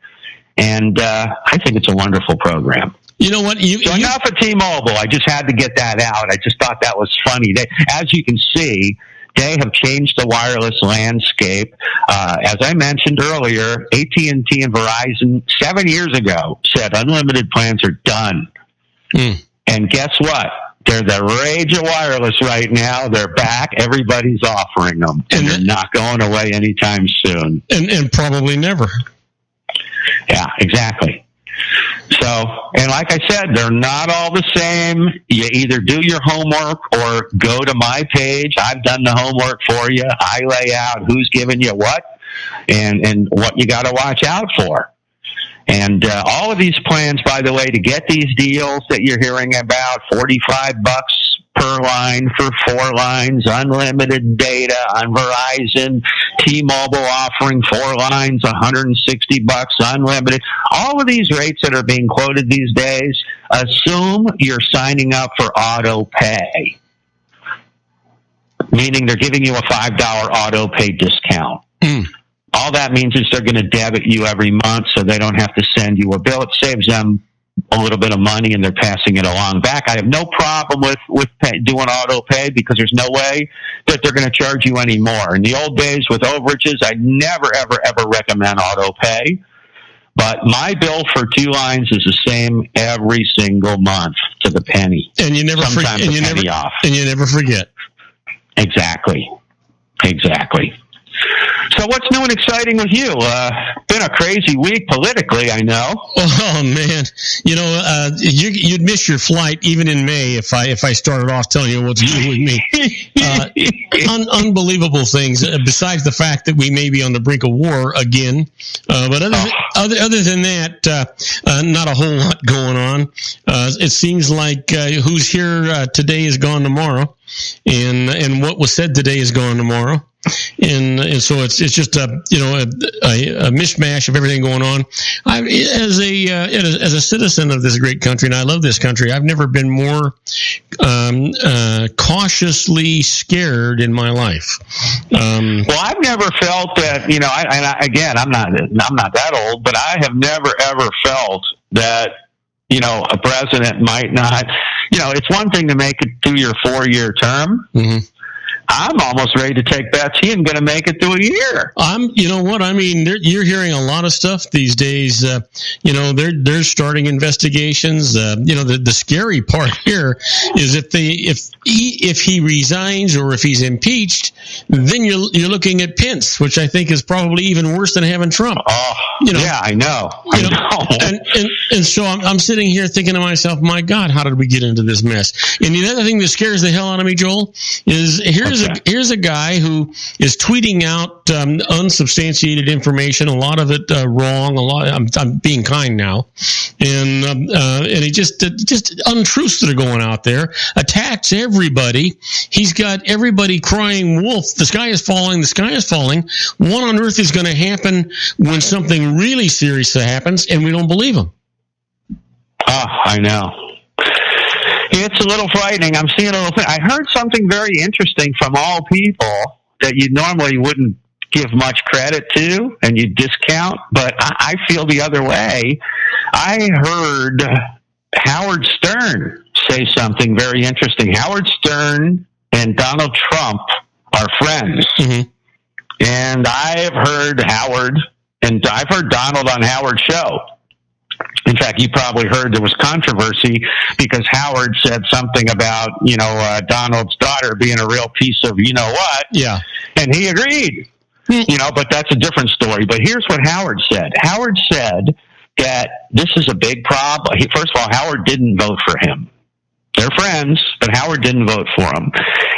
And I think it's a wonderful program. You know what? Enough of T-Mobile. I just had to get that out. I just thought that was funny. As you can see, they have changed the wireless landscape. As I mentioned earlier, AT&T and Verizon 7 years ago said unlimited plans are done. And guess what? They're the rage of wireless right now. They're back. Everybody's offering them. And they're not going away anytime soon. And probably never. Yeah, exactly. So, and like I said, they're not all the same. You either do your homework or go to my page. I've done the homework for you. I lay out who's giving you what and what you got to watch out for. And all of these plans, by the way, to get these deals that you're hearing about, $45 per line for 4 lines, unlimited data on Verizon, T-Mobile offering 4 lines, $160 unlimited. All of these rates that are being quoted these days, assume you're signing up for auto pay, meaning they're giving you a $5 auto pay discount. All that means is they're going to debit you every month so they don't have to send you a bill. It saves them a little bit of money and they're passing it along back. I have no problem with doing auto pay because there's no way that they're going to charge you any more. In the old days with overages, I'd never, ever, ever recommend auto pay. But my bill for 2 lines is the same every single month to the penny. And you never Sometimes forget. And you never forget. Exactly. So what's new and exciting with you? Been a crazy week politically, I know. Oh man, you'd miss your flight even in May if I started off telling you what's new with me. Unbelievable things. Besides the fact that we may be on the brink of war again, but other than that, not a whole lot going on. It seems like who's here today is gone tomorrow, and what was said today is gone tomorrow. And so it's just a mishmash of everything going on. As a citizen of this great country, and I love this country, I've never been more cautiously scared in my life. Well, I've never felt that. I'm not that old, but I have never ever felt that a president might not. It's one thing to make it through your 4-year term. Mm-hmm. I'm almost ready to take bets he isn't going to make it through a year. You know what? I mean, you're hearing a lot of stuff these days. They're starting investigations. The scary part here is if he resigns or if he's impeached, then you're looking at Pence, which I think is probably even worse than having Trump. Oh, yeah, I know. And so I'm sitting here thinking to myself, my God, how did we get into this mess? And the other thing that scares the hell out of me, Joel, is here's a guy who is tweeting out unsubstantiated information, a lot of it wrong. I'm being kind now, and he just untruths that are going out there, attacks everybody. He's got everybody crying wolf. The sky is falling. The sky is falling. What on earth is going to happen when something really serious happens and we don't believe him? I know. It's a little frightening. I'm seeing a little thing. I heard something very interesting from all people that you normally wouldn't give much credit to and you discount, but I feel the other way. I heard Howard Stern say something very interesting. Howard Stern and Donald Trump are friends. Mm-hmm. And I've heard Donald on Howard's show. In fact, you probably heard there was controversy because Howard said something about, Donald's daughter being a real piece of you-know-what. Yeah. And he agreed. But that's a different story. But here's what Howard said. Howard said that this is a big problem. First of all, Howard didn't vote for him. They're friends, but Howard didn't vote for him.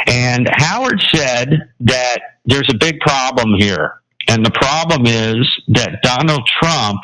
And Howard said that there's a big problem here. And the problem is that Donald Trump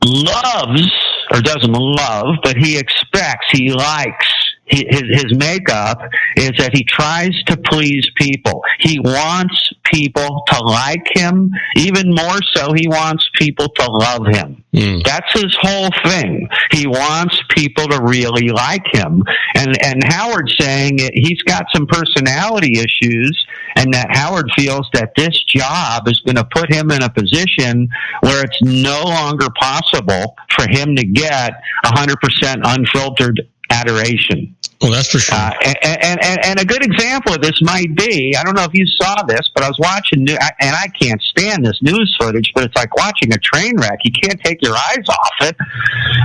loves, or doesn't love, but he expects, he likes, his makeup is that he tries to please people. He wants people to like him. Even more so, he wants people to love him. That's his whole thing. He wants people to really like him. And Howard's saying he's got some personality issues, and that Howard feels that this job is going to put him in a position where it's no longer possible for him to get 100% unfiltered adoration. Well, that's for sure. And a good example of this might be, I don't know if you saw this, but I was watching, and I can't stand this news footage, but it's like watching a train wreck. You can't take your eyes off it.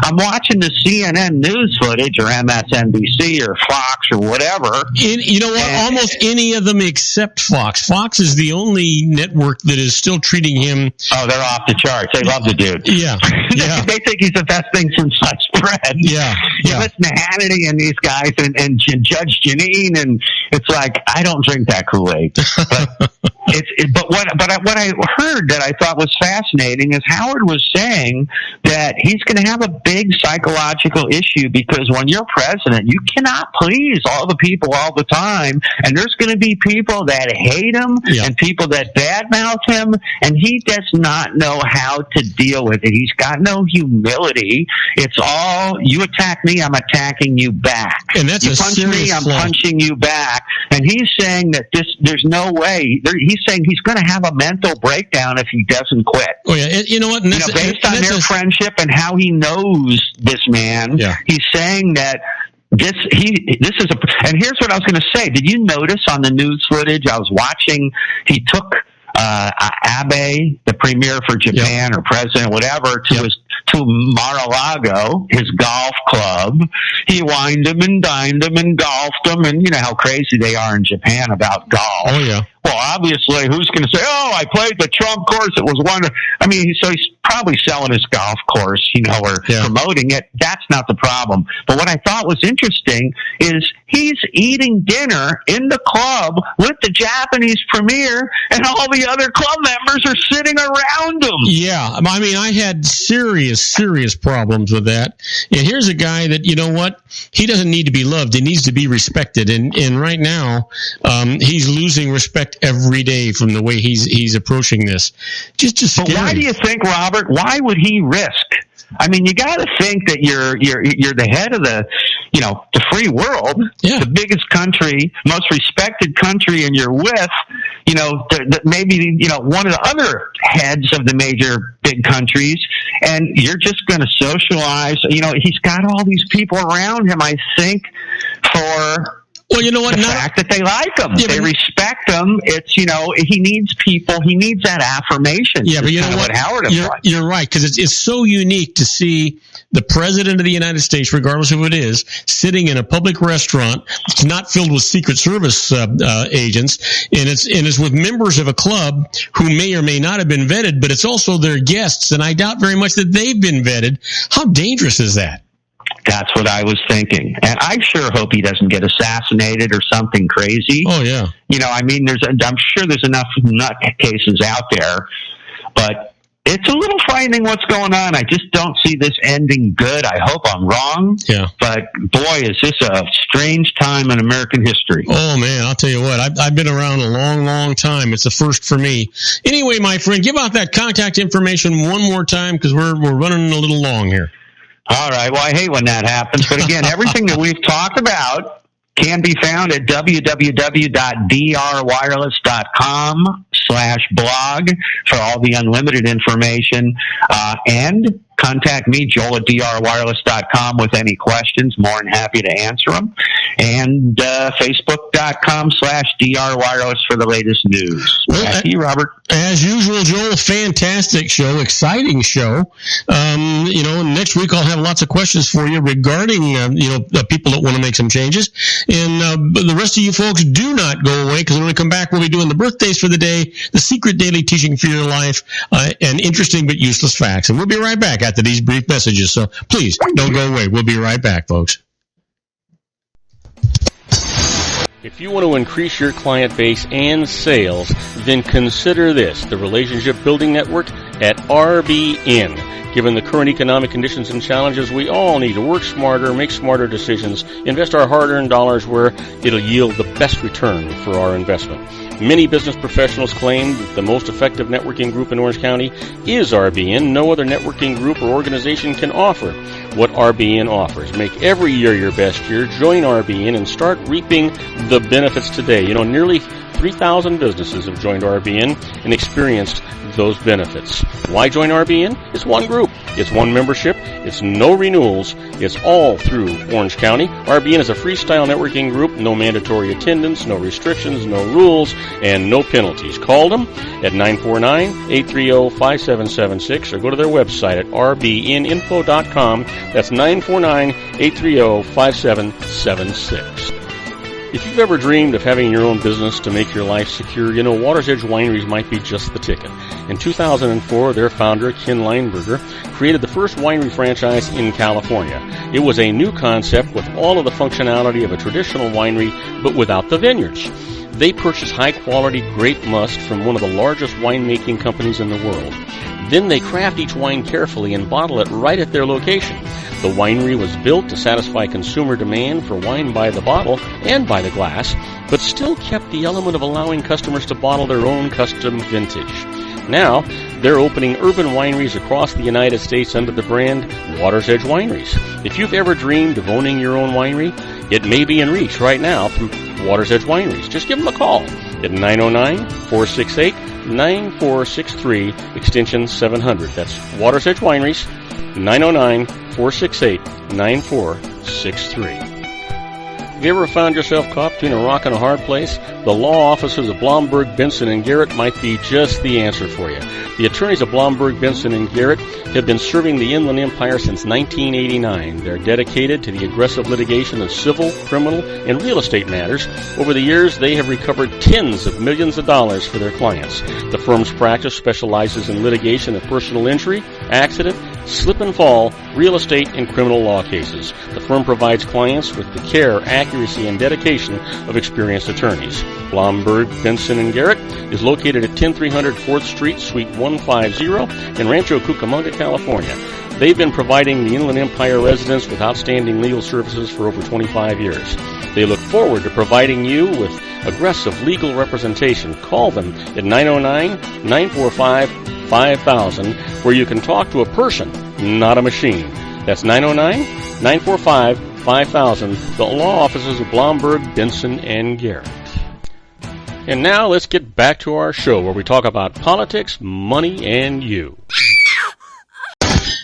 I'm watching the CNN news footage, or MSNBC, or Fox, or whatever. You know what? Almost any of them except Fox. Fox is the only network that is still treating him. Oh, they're off the charts. They love the dude. Yeah. They think he's the best thing since sliced bread. Yeah. You listen to Hannity and these guys, and Judge Janine, and it's like, I don't drink that Kool-Aid. But what I heard that I thought was fascinating is Howard was saying that he's going to have a big psychological issue because when you're president, you cannot please all the people all the time, and there's going to be people that hate him and people that badmouth him, and he does not know how to deal with it. He's got no humility. It's all, you attack me, I'm attacking you back. And that's you punch me, I'm punching you back. And he's saying that there's no way. He's saying he's going to have a mental breakdown if he doesn't quit. Oh yeah, you know what? And based on their friendship and how he knows this man, he's saying that this is and here's what I was going to say. Did you notice on the news footage I was watching? He took Abe, the premier for Japan or president, whatever, to Mar-a-Lago, his golf club. He wined him and dined him and golfed him, and you know how crazy they are in Japan about golf. Oh yeah. Well, obviously, who's going to say, "Oh, I played the Trump course. It was wonderful." I mean, so he's probably selling his golf course, or promoting it. That's not the problem. But what I thought was interesting is he's eating dinner in the club with the Japanese premier, and all the other club members are sitting around him. Yeah, I mean, I had serious problems with that. And here's a guy that, you know what? He doesn't need to be loved. He needs to be respected. And right now, he's losing respect every day from the way he's approaching this. Just scary. But why do you think, Robert? Why would he risk? I mean, you got to think that you're the head of the free world, the biggest country, most respected country, and you're with, maybe one of the other heads of the major big countries, and you're just going to socialize. He's got all these people around him, I think, for. Well, you know what? The fact that they like him, they respect him. It's he needs people. He needs that affirmation. Yeah, but you know what? Howard you're right, because it's so unique to see the president of the United States, regardless of who it is, sitting in a public restaurant. It's not filled with Secret Service agents, and it's with members of a club who may or may not have been vetted, but it's also their guests, and I doubt very much that they've been vetted. How dangerous is that? That's what I was thinking. And I sure hope he doesn't get assassinated or something crazy. Oh, yeah. I'm sure there's enough nut cases out there, but it's a little frightening what's going on. I just don't see this ending good. I hope I'm wrong. Yeah. But boy, is this a strange time in American history. Oh, man, I'll tell you what. I've been around a long, long time. It's a first for me. Anyway, my friend, give out that contact information one more time because we're running a little long here. All right. Well, I hate when that happens. But again, everything that we've talked about can be found at www.drwireless.com joel.com/blog for all the unlimited information. And contact me, Joel at drwireless.com, with any questions. More than happy to answer them. And facebook.com/drwireless for the latest news. Back to you, Robert. As usual, Joel, fantastic show, exciting show. Next week I'll have lots of questions for you regarding, people that want to make some changes. And the rest of you folks, do not go away, because when we come back, we'll be doing the birthdays for the day, the secret daily teaching for your life, and interesting but useless facts. And we'll be right back after these brief messages. So please don't go away. We'll be right back, folks. If you want to increase your client base and sales, then consider this, the Relationship Building Network at RBN. Given the current economic conditions and challenges, we all need to work smarter, make smarter decisions, invest our hard-earned dollars where it'll yield the best return for our investment. Many business professionals claim that the most effective networking group in Orange County is RBN. No other networking group or organization can offer what RBN offers. Make every year your best year. Join RBN and start reaping the benefits today. Nearly 3,000 businesses have joined RBN and experienced those benefits. Why join RBN? It's one group. It's one membership. It's no renewals. It's all through Orange County. RBN is a freestyle networking group. No mandatory attendance, no restrictions, no rules, and no penalties. Call them at 949-830-5776 or go to their website at rbninfo.com. That's 949-830-5776. If you've ever dreamed of having your own business to make your life secure, Water's Edge Wineries might be just the ticket. In 2004, their founder, Ken Lineberger, created the first winery franchise in California. It was a new concept with all of the functionality of a traditional winery, but without the vineyards. They purchase high-quality grape must from one of the largest winemaking companies in the world. Then they craft each wine carefully and bottle it right at their location. The winery was built to satisfy consumer demand for wine by the bottle and by the glass, but still kept the element of allowing customers to bottle their own custom vintage. Now, they're opening urban wineries across the United States under the brand Water's Edge Wineries. If you've ever dreamed of owning your own winery, it may be in reach right now through Water's Edge Wineries. Just give them a call at 909-468-9463, extension 700. That's Water's Edge Wineries, 909-468-9463. Have you ever found yourself caught between a rock and a hard place? The law offices of Blomberg, Benson, and Garrett might be just the answer for you. The attorneys of Blomberg, Benson, and Garrett have been serving the Inland Empire since 1989. They're dedicated to the aggressive litigation of civil, criminal, and real estate matters. Over the years, they have recovered tens of millions of dollars for their clients. The firm's practice specializes in litigation of personal injury, accident, slip and fall, real estate, and criminal law cases. The firm provides clients with the care, accuracy, and dedication of experienced attorneys. Blomberg, Benson, and Garrett is located at 10300 4th Street, Suite 150 in Rancho Cucamonga, California. They've been providing the Inland Empire residents with outstanding legal services for over 25 years. They look forward to providing you with aggressive legal representation. Call them at 909-945-5000, where you can talk to a person, not a machine. That's 909-945-5000, the law offices of Blomberg, Benson, and Garrett. And now let's get back to our show where we talk about politics, money, and you.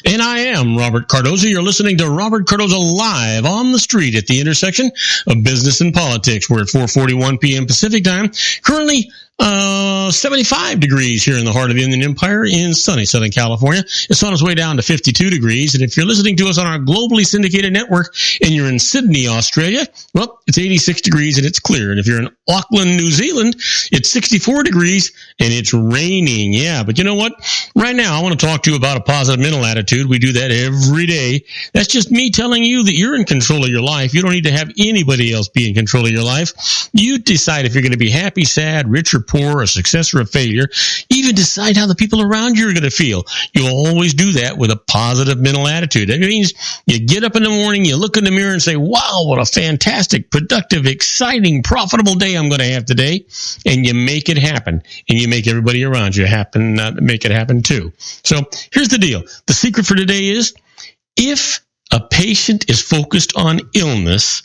And I am Robert Cardoza. You're listening to Robert Cardoza live on the street at the intersection of business and politics. We're at 4:41 p.m. Pacific time. Currently 75 degrees here in the heart of the Inland Empire in sunny Southern California. It's on its way down to 52 degrees. And if you're listening to us on our globally syndicated network and you're in Sydney, Australia, well, it's 86 degrees and it's clear. And if you're in Auckland, New Zealand, it's 64 degrees and it's raining. Yeah, but you know what? Right now, I want to talk to you about a positive mental attitude. We do that every day. That's just me telling you that you're in control of your life. You don't need to have anybody else be in control of your life. You decide if you're going to be happy, sad, rich, or poor, a success or a failure. Even decide how the people around you are going to feel. You'll always do that with a positive mental attitude. That means you get up in the morning, you look in the mirror and say, wow, what a fantastic, productive, exciting, profitable day I'm going to have today. And you make it happen. And you make everybody around you make it happen too. So here's the deal. The secret for today is if a patient is focused on illness,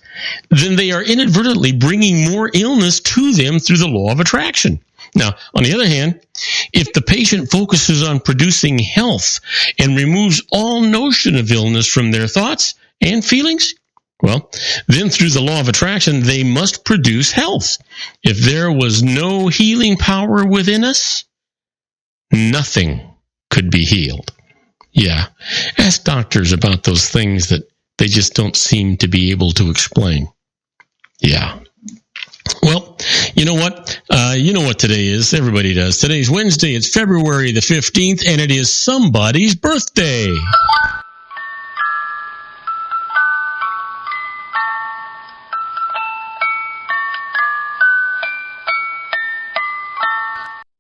then they are inadvertently bringing more illness to them through the law of attraction. Now, on the other hand, if the patient focuses on producing health and removes all notion of illness from their thoughts and feelings, well, then through the law of attraction, they must produce health. If there was no healing power within us, nothing could be healed. Yeah. Ask doctors about those things that they just don't seem to be able to explain. Yeah. Well, you know what? You know what today is. Everybody does. Today's Wednesday. It's February the 15th, and it is somebody's birthday.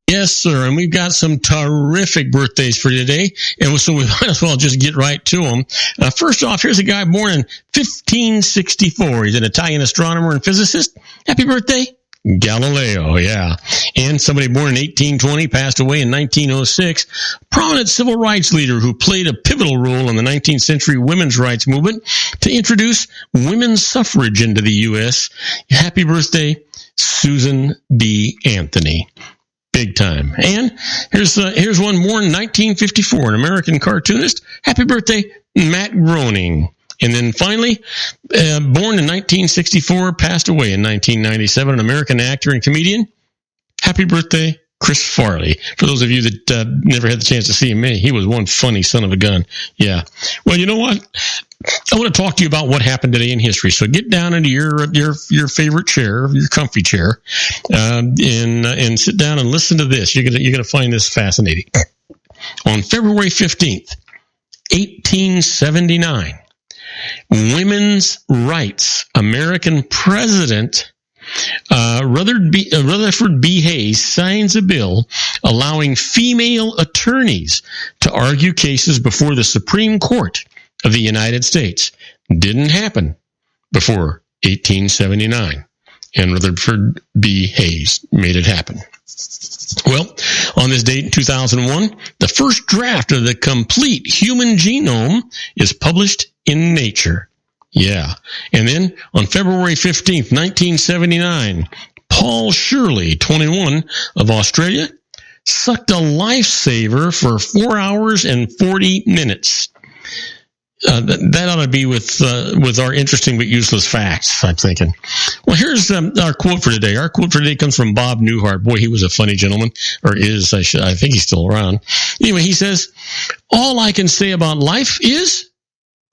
Yes, sir, and we've got some terrific birthdays for you today, and so we might as well just get right to them. First off, here's a guy born in 1564. He's an Italian astronomer and physicist. Happy birthday, Galileo, yeah. And somebody born in 1820, passed away in 1906. Prominent civil rights leader who played a pivotal role in the 19th century women's rights movement to introduce women's suffrage into the U.S. Happy birthday, Susan B. Anthony. Big time. And here's one born in 1954, an American cartoonist. Happy birthday, Matt Groening. And then finally, born in 1964, passed away in 1997, an American actor and comedian. Happy birthday, Chris Farley. For those of you that never had the chance to see him, he was one funny son of a gun. Yeah. Well, you know what? I want to talk to you about what happened today in history. So get down into your favorite chair, your comfy chair, and sit down and listen to this. You're gonna find this fascinating. On February 15th, 1879, women's rights American President Rutherford B. Hayes signs a bill allowing female attorneys to argue cases before the Supreme Court of the United States. Didn't happen before 1879. And Rutherford B. Hayes made it happen. Well, on this date in 2001, the first draft of the complete human genome is published in Nature. Yeah. And then on February 15th, 1979, Paul Shirley, 21, of Australia, sucked a lifesaver for 4 hours and 40 minutes. That ought to be with our interesting but useless facts, I'm thinking. Well, here's our quote for today. Our quote for today comes from Bob Newhart. Boy, he was a funny gentleman, or is. I think he's still around. Anyway, he says, "All I can say about life is,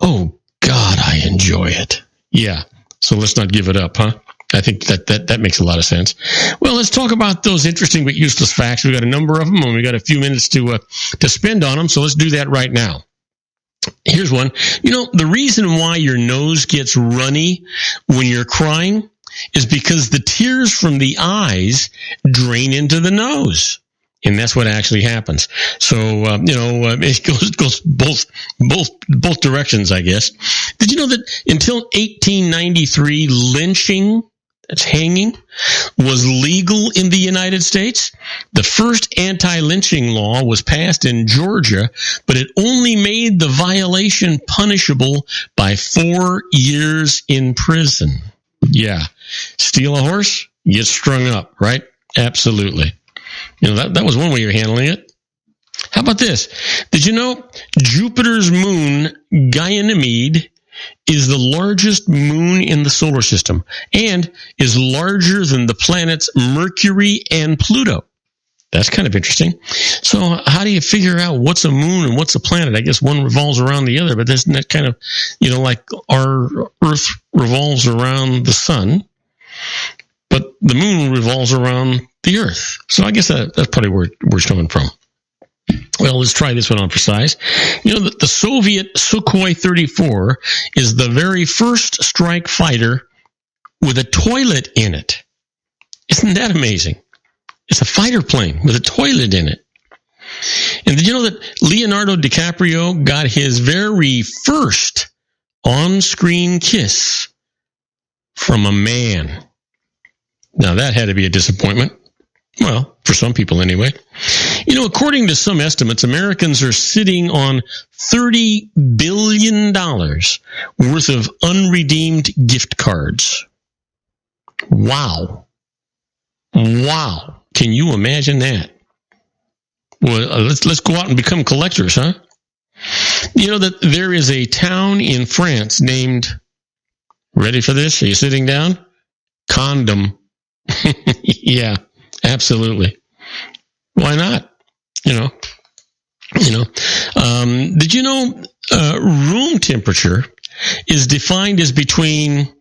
oh, God, I enjoy it." Yeah, so let's not give it up, huh? I think that makes a lot of sense. Well, let's talk about those interesting but useless facts. We've got a number of them, and we've got a few minutes to spend on them, so let's do that right now. Here's one. You know, the reason why your nose gets runny when you're crying is because the tears from the eyes drain into the nose. And that's what actually happens. So, it goes both directions, I guess. Did you know that until 1893, lynching, that's hanging, was legal in the United States? The first anti-lynching law was passed in Georgia, but it only made the violation punishable by 4 years in prison. Yeah. Steal a horse, get strung up, right? Absolutely. You know, that was one way you're handling it. How about this? Did you know Jupiter's moon, Ganymede, is the largest moon in the solar system and is larger than the planets Mercury and Pluto? That's kind of interesting. So how do you figure out what's a moon and what's a planet? I guess one revolves around the other, but isn't that kind of, like our Earth revolves around the sun, but the moon revolves around the Earth. So I guess that's probably where it's coming from. Well, let's try this one on for size. You know, the Soviet Sukhoi 34 is the very first strike fighter with a toilet in it. Isn't that amazing? It's a fighter plane with a toilet in it. And did you know that Leonardo DiCaprio got his very first on-screen kiss from a man? Now, that had to be a disappointment. Well, for some people anyway. You know, according to some estimates, Americans are sitting on $30 billion worth of unredeemed gift cards. Wow. Wow. Can you imagine that? Well, let's go out and become collectors, huh? You know that there is a town in France named, ready for this? Are you sitting down? Condom. Yeah, absolutely. Why not? Did you know room temperature is defined as between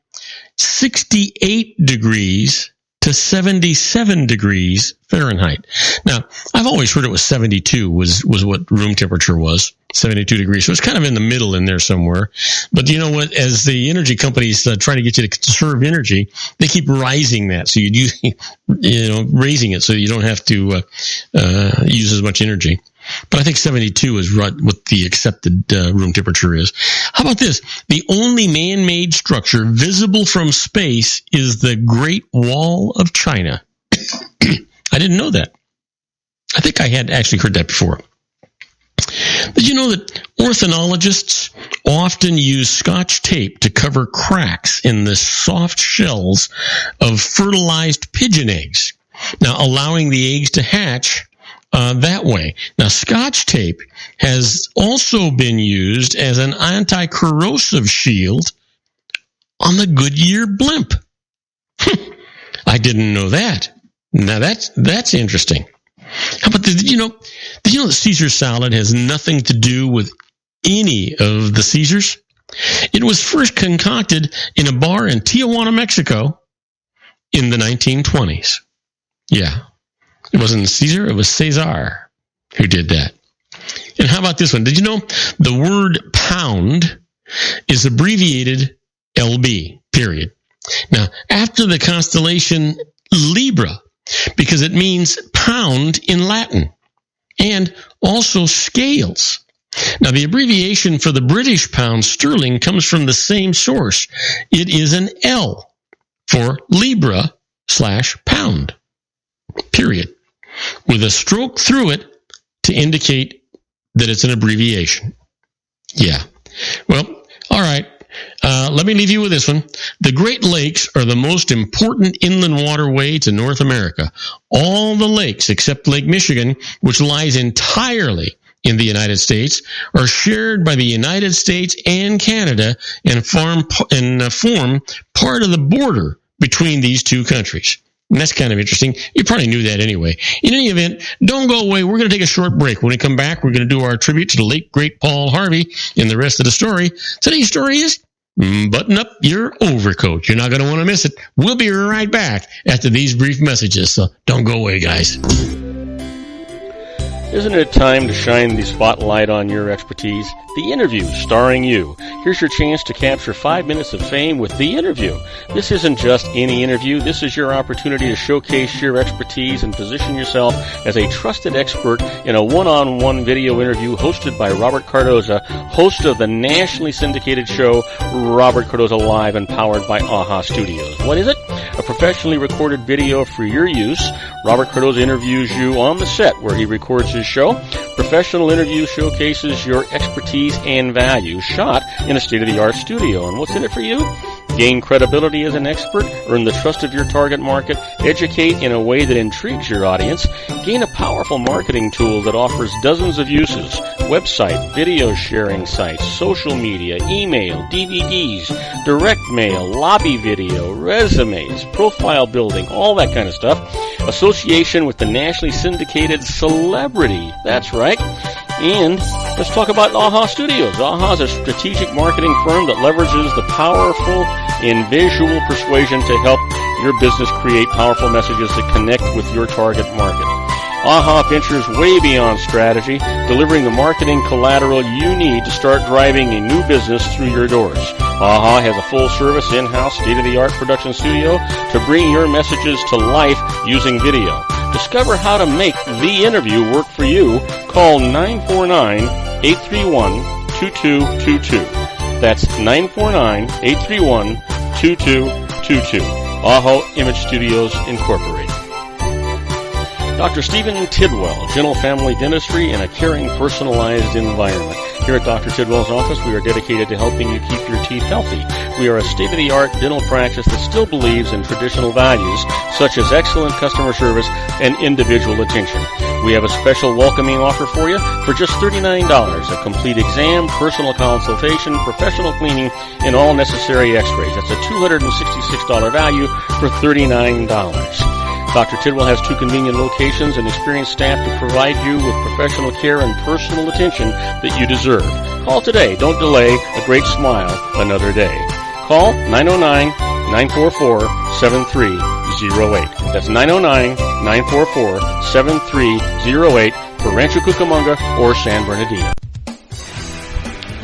68 degrees to 77 degrees Fahrenheit. Now, I've always heard it was 72 was what room temperature was, 72 degrees. So it's kind of in the middle in there somewhere. But you know what? As the energy companies try to get you to conserve energy, they keep rising that. So raising it so you don't have to use as much energy. But I think 72 is what the accepted room temperature is. How about this? The only man-made structure visible from space is the Great Wall of China. I didn't know that. I think I had actually heard that before. Did you know that ornithologists often use Scotch tape to cover cracks in the soft shells of fertilized pigeon eggs, now allowing the eggs to hatch that way? Now, Scotch tape has also been used as an anti-corrosive shield on the Goodyear blimp. I didn't know that. Now, that's interesting. How about this? Did you know that Caesar salad has nothing to do with any of the Caesars? It was first concocted in a bar in Tijuana, Mexico in the 1920s. Yeah. It wasn't Caesar, it was Cesar who did that. And how about this one? Did you know the word pound is abbreviated LB, period. Now, after the constellation Libra, because it means pound in Latin, and also scales. Now, the abbreviation for the British pound sterling comes from the same source. It is an L for Libra/pound, period, with a stroke through it to indicate that it's an abbreviation. Yeah. Well, all right. Let me leave you with this one. The Great Lakes are the most important inland waterway to North America. All the lakes except Lake Michigan, which lies entirely in the United States, are shared by the United States and Canada and form part of the border between these two countries. And that's kind of interesting. You probably knew that anyway. In any event, don't go away. We're going to take a short break. When we come back, we're going to do our tribute to the late, great Paul Harvey and the rest of the story. Today's story is button up your overcoat. You're not going to want to miss it. We'll be right back after these brief messages. So don't go away, guys. Isn't it time to shine the spotlight on your expertise? The Interview, starring you. Here's your chance to capture 5 minutes of fame with The Interview. This isn't just any interview. This is your opportunity to showcase your expertise and position yourself as a trusted expert in a one-on-one video interview hosted by Robert Cardoza, host of the nationally syndicated show Robert Cardoza Live and powered by AHA Studios. What is it? A professionally recorded video for your use. Robert Cardoza interviews you on the set where he records his show. Professional interview showcases your expertise and value, shot in a state-of-the-art studio. And what's in it for you? Gain credibility as an expert, earn the trust of your target market, educate in a way that intrigues your audience, gain a powerful marketing tool that offers dozens of uses, website, video sharing sites, social media, email, DVDs, direct mail, lobby video, resumes, profile building, all that kind of stuff. Association with the nationally syndicated celebrity. That's right. And let's talk about AHA Studios. AHA is a strategic marketing firm that leverages the powerful and visual persuasion to help your business create powerful messages that connect with your target market. AHA ventures way beyond strategy, delivering the marketing collateral you need to start driving a new business through your doors. AHA has a full-service, in-house, state-of-the-art production studio to bring your messages to life using video. Discover how to make The Interview work for you. Call 949-831-2222. That's 949-831-2222. AHA Image Studios, Incorporated. Dr. Stephen Tidwell, Gentle Family Dentistry in a caring, personalized environment. Here at Dr. Tidwell's office, we are dedicated to helping you keep your teeth healthy. We are a state-of-the-art dental practice that still believes in traditional values, such as excellent customer service and individual attention. We have a special welcoming offer for you for just $39, a complete exam, personal consultation, professional cleaning, and all necessary x-rays. That's a $266 value for $39. Dr. Tidwell has 2 convenient locations and experienced staff to provide you with professional care and personal attention that you deserve. Call today. Don't delay. A great smile another day. Call 909-944-7308. That's 909-944-7308 for Rancho Cucamonga or San Bernardino.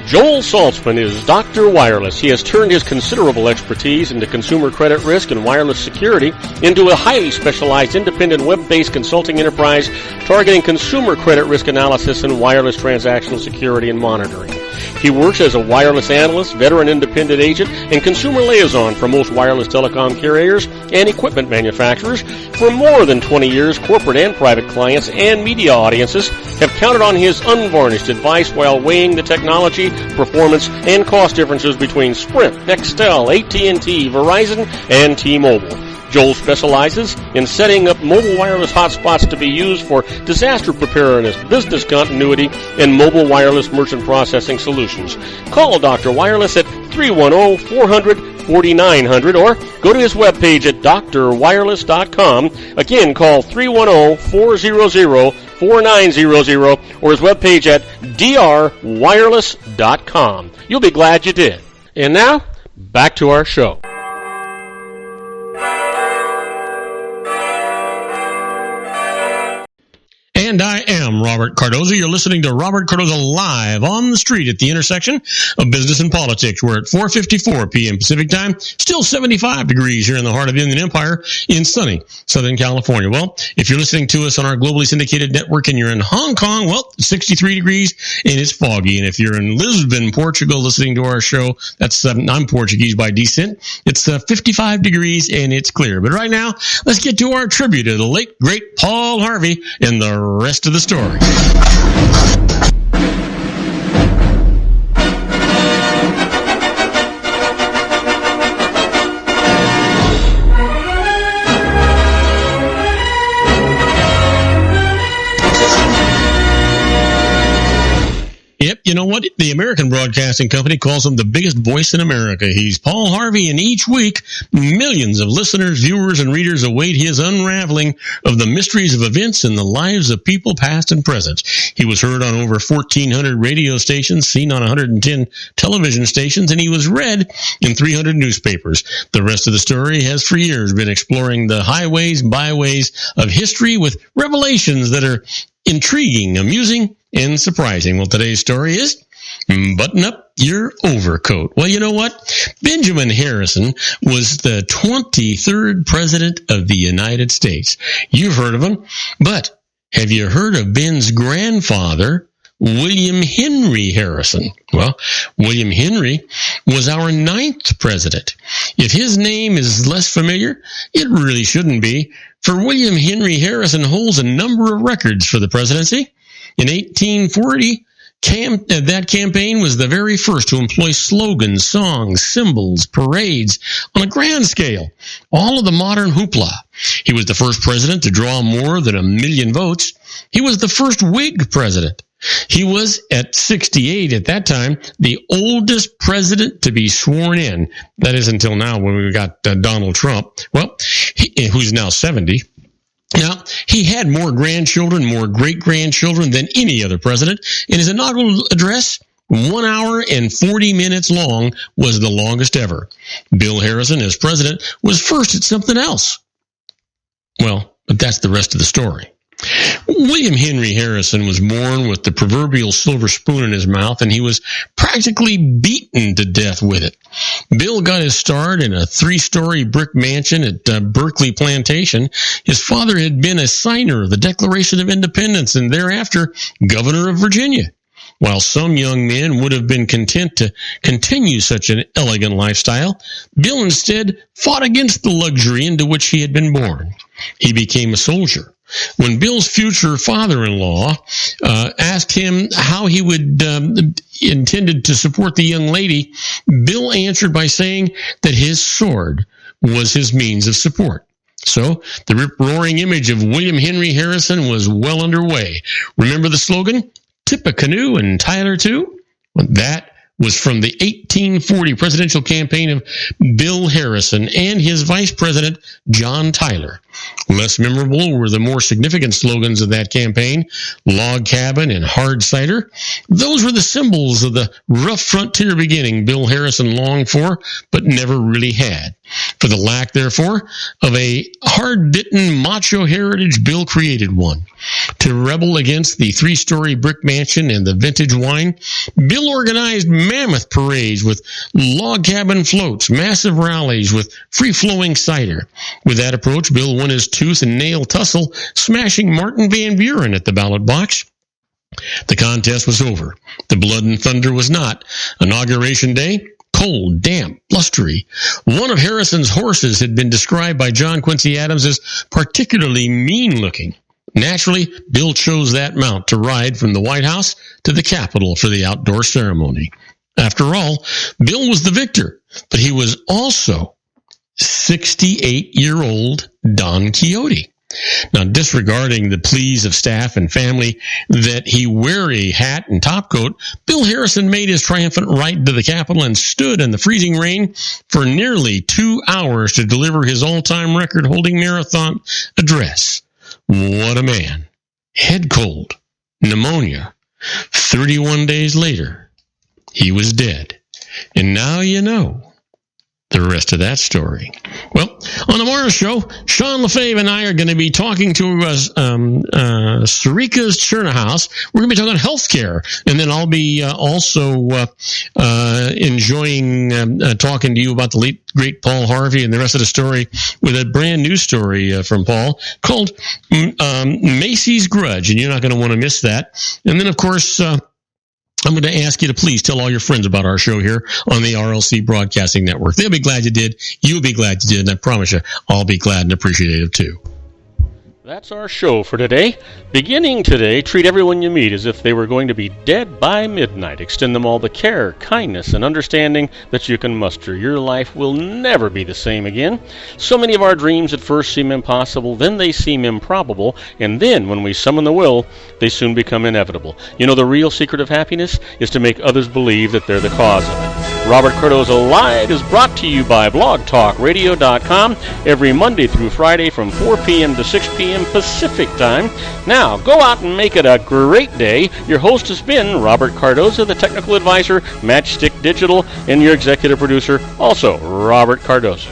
Joel Saltzman is Dr. Wireless. He has turned his considerable expertise into consumer credit risk and wireless security into a highly specialized independent web-based consulting enterprise targeting consumer credit risk analysis and wireless transactional security and monitoring. He works as a wireless analyst, veteran independent agent, and consumer liaison for most wireless telecom carriers and equipment manufacturers. For more than 20 years, corporate and private clients and media audiences have counted on his unvarnished advice while weighing the technology, performance, and cost differences between Sprint, Nextel, AT&T, Verizon, and T-Mobile. Joel specializes in setting up mobile wireless hotspots to be used for disaster preparedness, business continuity, and mobile wireless merchant processing solutions. Call Dr. Wireless at 310-400-4900 or go to his webpage at drwireless.com. Again, call 310-400-4900 or his webpage at drwireless.com. You'll be glad you did. And now, back to our show. And I am Robert Cardoza. You're listening to Robert Cardoza live on the street at the intersection of business and politics. We're at 4:54 p.m. Pacific time. Still 75 degrees here in the heart of the Inland Empire in sunny Southern California. Well, if you're listening to us on our globally syndicated network and you're in Hong Kong, well, 63 degrees and it's foggy. And if you're in Lisbon, Portugal, listening to our show, that's I'm Portuguese by descent. It's 55 degrees and it's clear. But right now, let's get to our tribute to the late, great Paul Harvey and the rest of the story. Yep, you know what? The American Broadcasting Company calls him the biggest voice in America. He's Paul Harvey, and each week, millions of listeners, viewers, and readers await his unraveling of the mysteries of events in the lives of people past and present. He was heard on over 1,400 radio stations, seen on 110 television stations, and he was read in 300 newspapers. The rest of the story has for years been exploring the highways and byways of history with revelations that are intriguing, amusing, and surprising. Well, today's story is Button Up Your Overcoat. Well, you know what? Benjamin Harrison was the 23rd president of the United States. You've heard of him, but have you heard of Ben's grandfather, William Henry Harrison? Well, William Henry was our 9th president. If his name is less familiar, it really shouldn't be, for William Henry Harrison holds a number of records for the presidency. In 1840, that campaign was the very first to employ slogans, songs, symbols, parades on a grand scale, all of the modern hoopla. He was the first president to draw more than 1 million votes. He was the first Whig president. He was, at 68 at that time, the oldest president to be sworn in. That is until now when we got Donald Trump, who's now 70. Now, he had more grandchildren, more great-grandchildren than any other president, and his inaugural address, 1 hour and 40 minutes long, was the longest ever. Bill Harrison, as president, was first at something else. Well, but that's the rest of the story. William Henry Harrison was born with the proverbial silver spoon in his mouth, and he was practically beaten to death with it. Bill got his start in a 3-story brick mansion at Berkeley Plantation. His father had been a signer of the Declaration of Independence and thereafter governor of Virginia. While some young men would have been content to continue such an elegant lifestyle, Bill instead fought against the luxury into which he had been born. He became a soldier. when Bill's future father-in-law asked him how he would intended to support the young lady, Bill answered by saying that his sword was his means of support. So the rip-roaring image of William Henry Harrison was well underway. Remember the slogan, "Tip a canoe and Tyler too"? Well, that was from the 1840 presidential campaign of Bill Harrison and his vice president, John Tyler. Less memorable were the more significant slogans of that campaign, log cabin and hard cider. Those were the symbols of the rough frontier beginning Bill Harrison longed for, but never really had. For the lack, therefore, of a hard-bitten macho heritage, Bill created one. To rebel against the three-story brick mansion and the vintage wine, Bill organized mammoth parades with log cabin floats, massive rallies with free-flowing cider. With that approach, Bill won his tooth and nail tussle, smashing Martin Van Buren at the ballot box. The contest was over. The blood and thunder was not. Inauguration day, cold, damp, blustery. One of Harrison's horses had been described by John Quincy Adams as particularly mean-looking. Naturally, Bill chose that mount to ride from the White House to the Capitol for the outdoor ceremony. After all, Bill was the victor, but he was also 68-year-old Don Quixote. Now, disregarding the pleas of staff and family that he wear a hat and topcoat, Bill Harrison made his triumphant ride to the Capitol and stood in the freezing rain for nearly 2 hours to deliver his all-time record-holding marathon address. What a man. Head cold, pneumonia. 31 days later, he was dead. And now you know the rest of that story. Well, on tomorrow's show, Sean LaFave and I are going to be talking to Sarika's Chernahouse. We're going to be talking healthcare, and then I'll be also enjoying talking to you about the late, great Paul Harvey and the rest of the story with a brand new story from Paul called Macy's Grudge, and you're not going to want to miss that. And then, of course, I'm going to ask you to please tell all your friends about our show here on the RLC Broadcasting Network. They'll be glad you did. You'll be glad you did. And I promise you, I'll be glad and appreciative too. That's our show for today. Beginning today, treat everyone you meet as if they were going to be dead by midnight. Extend them all the care, kindness, and understanding that you can muster. Your life will never be the same again. So many of our dreams at first seem impossible, then they seem improbable, and then when we summon the will, they soon become inevitable. You know, the real secret of happiness is to make others believe that they're the cause of it. Robert Cardoza Live is brought to you by blogtalkradio.com every Monday through Friday from 4 p.m. to 6 p.m. Pacific Time. Now, go out and make it a great day. Your host has been Robert Cardoza, the technical advisor, Matchstick Digital, and your executive producer, also Robert Cardoza.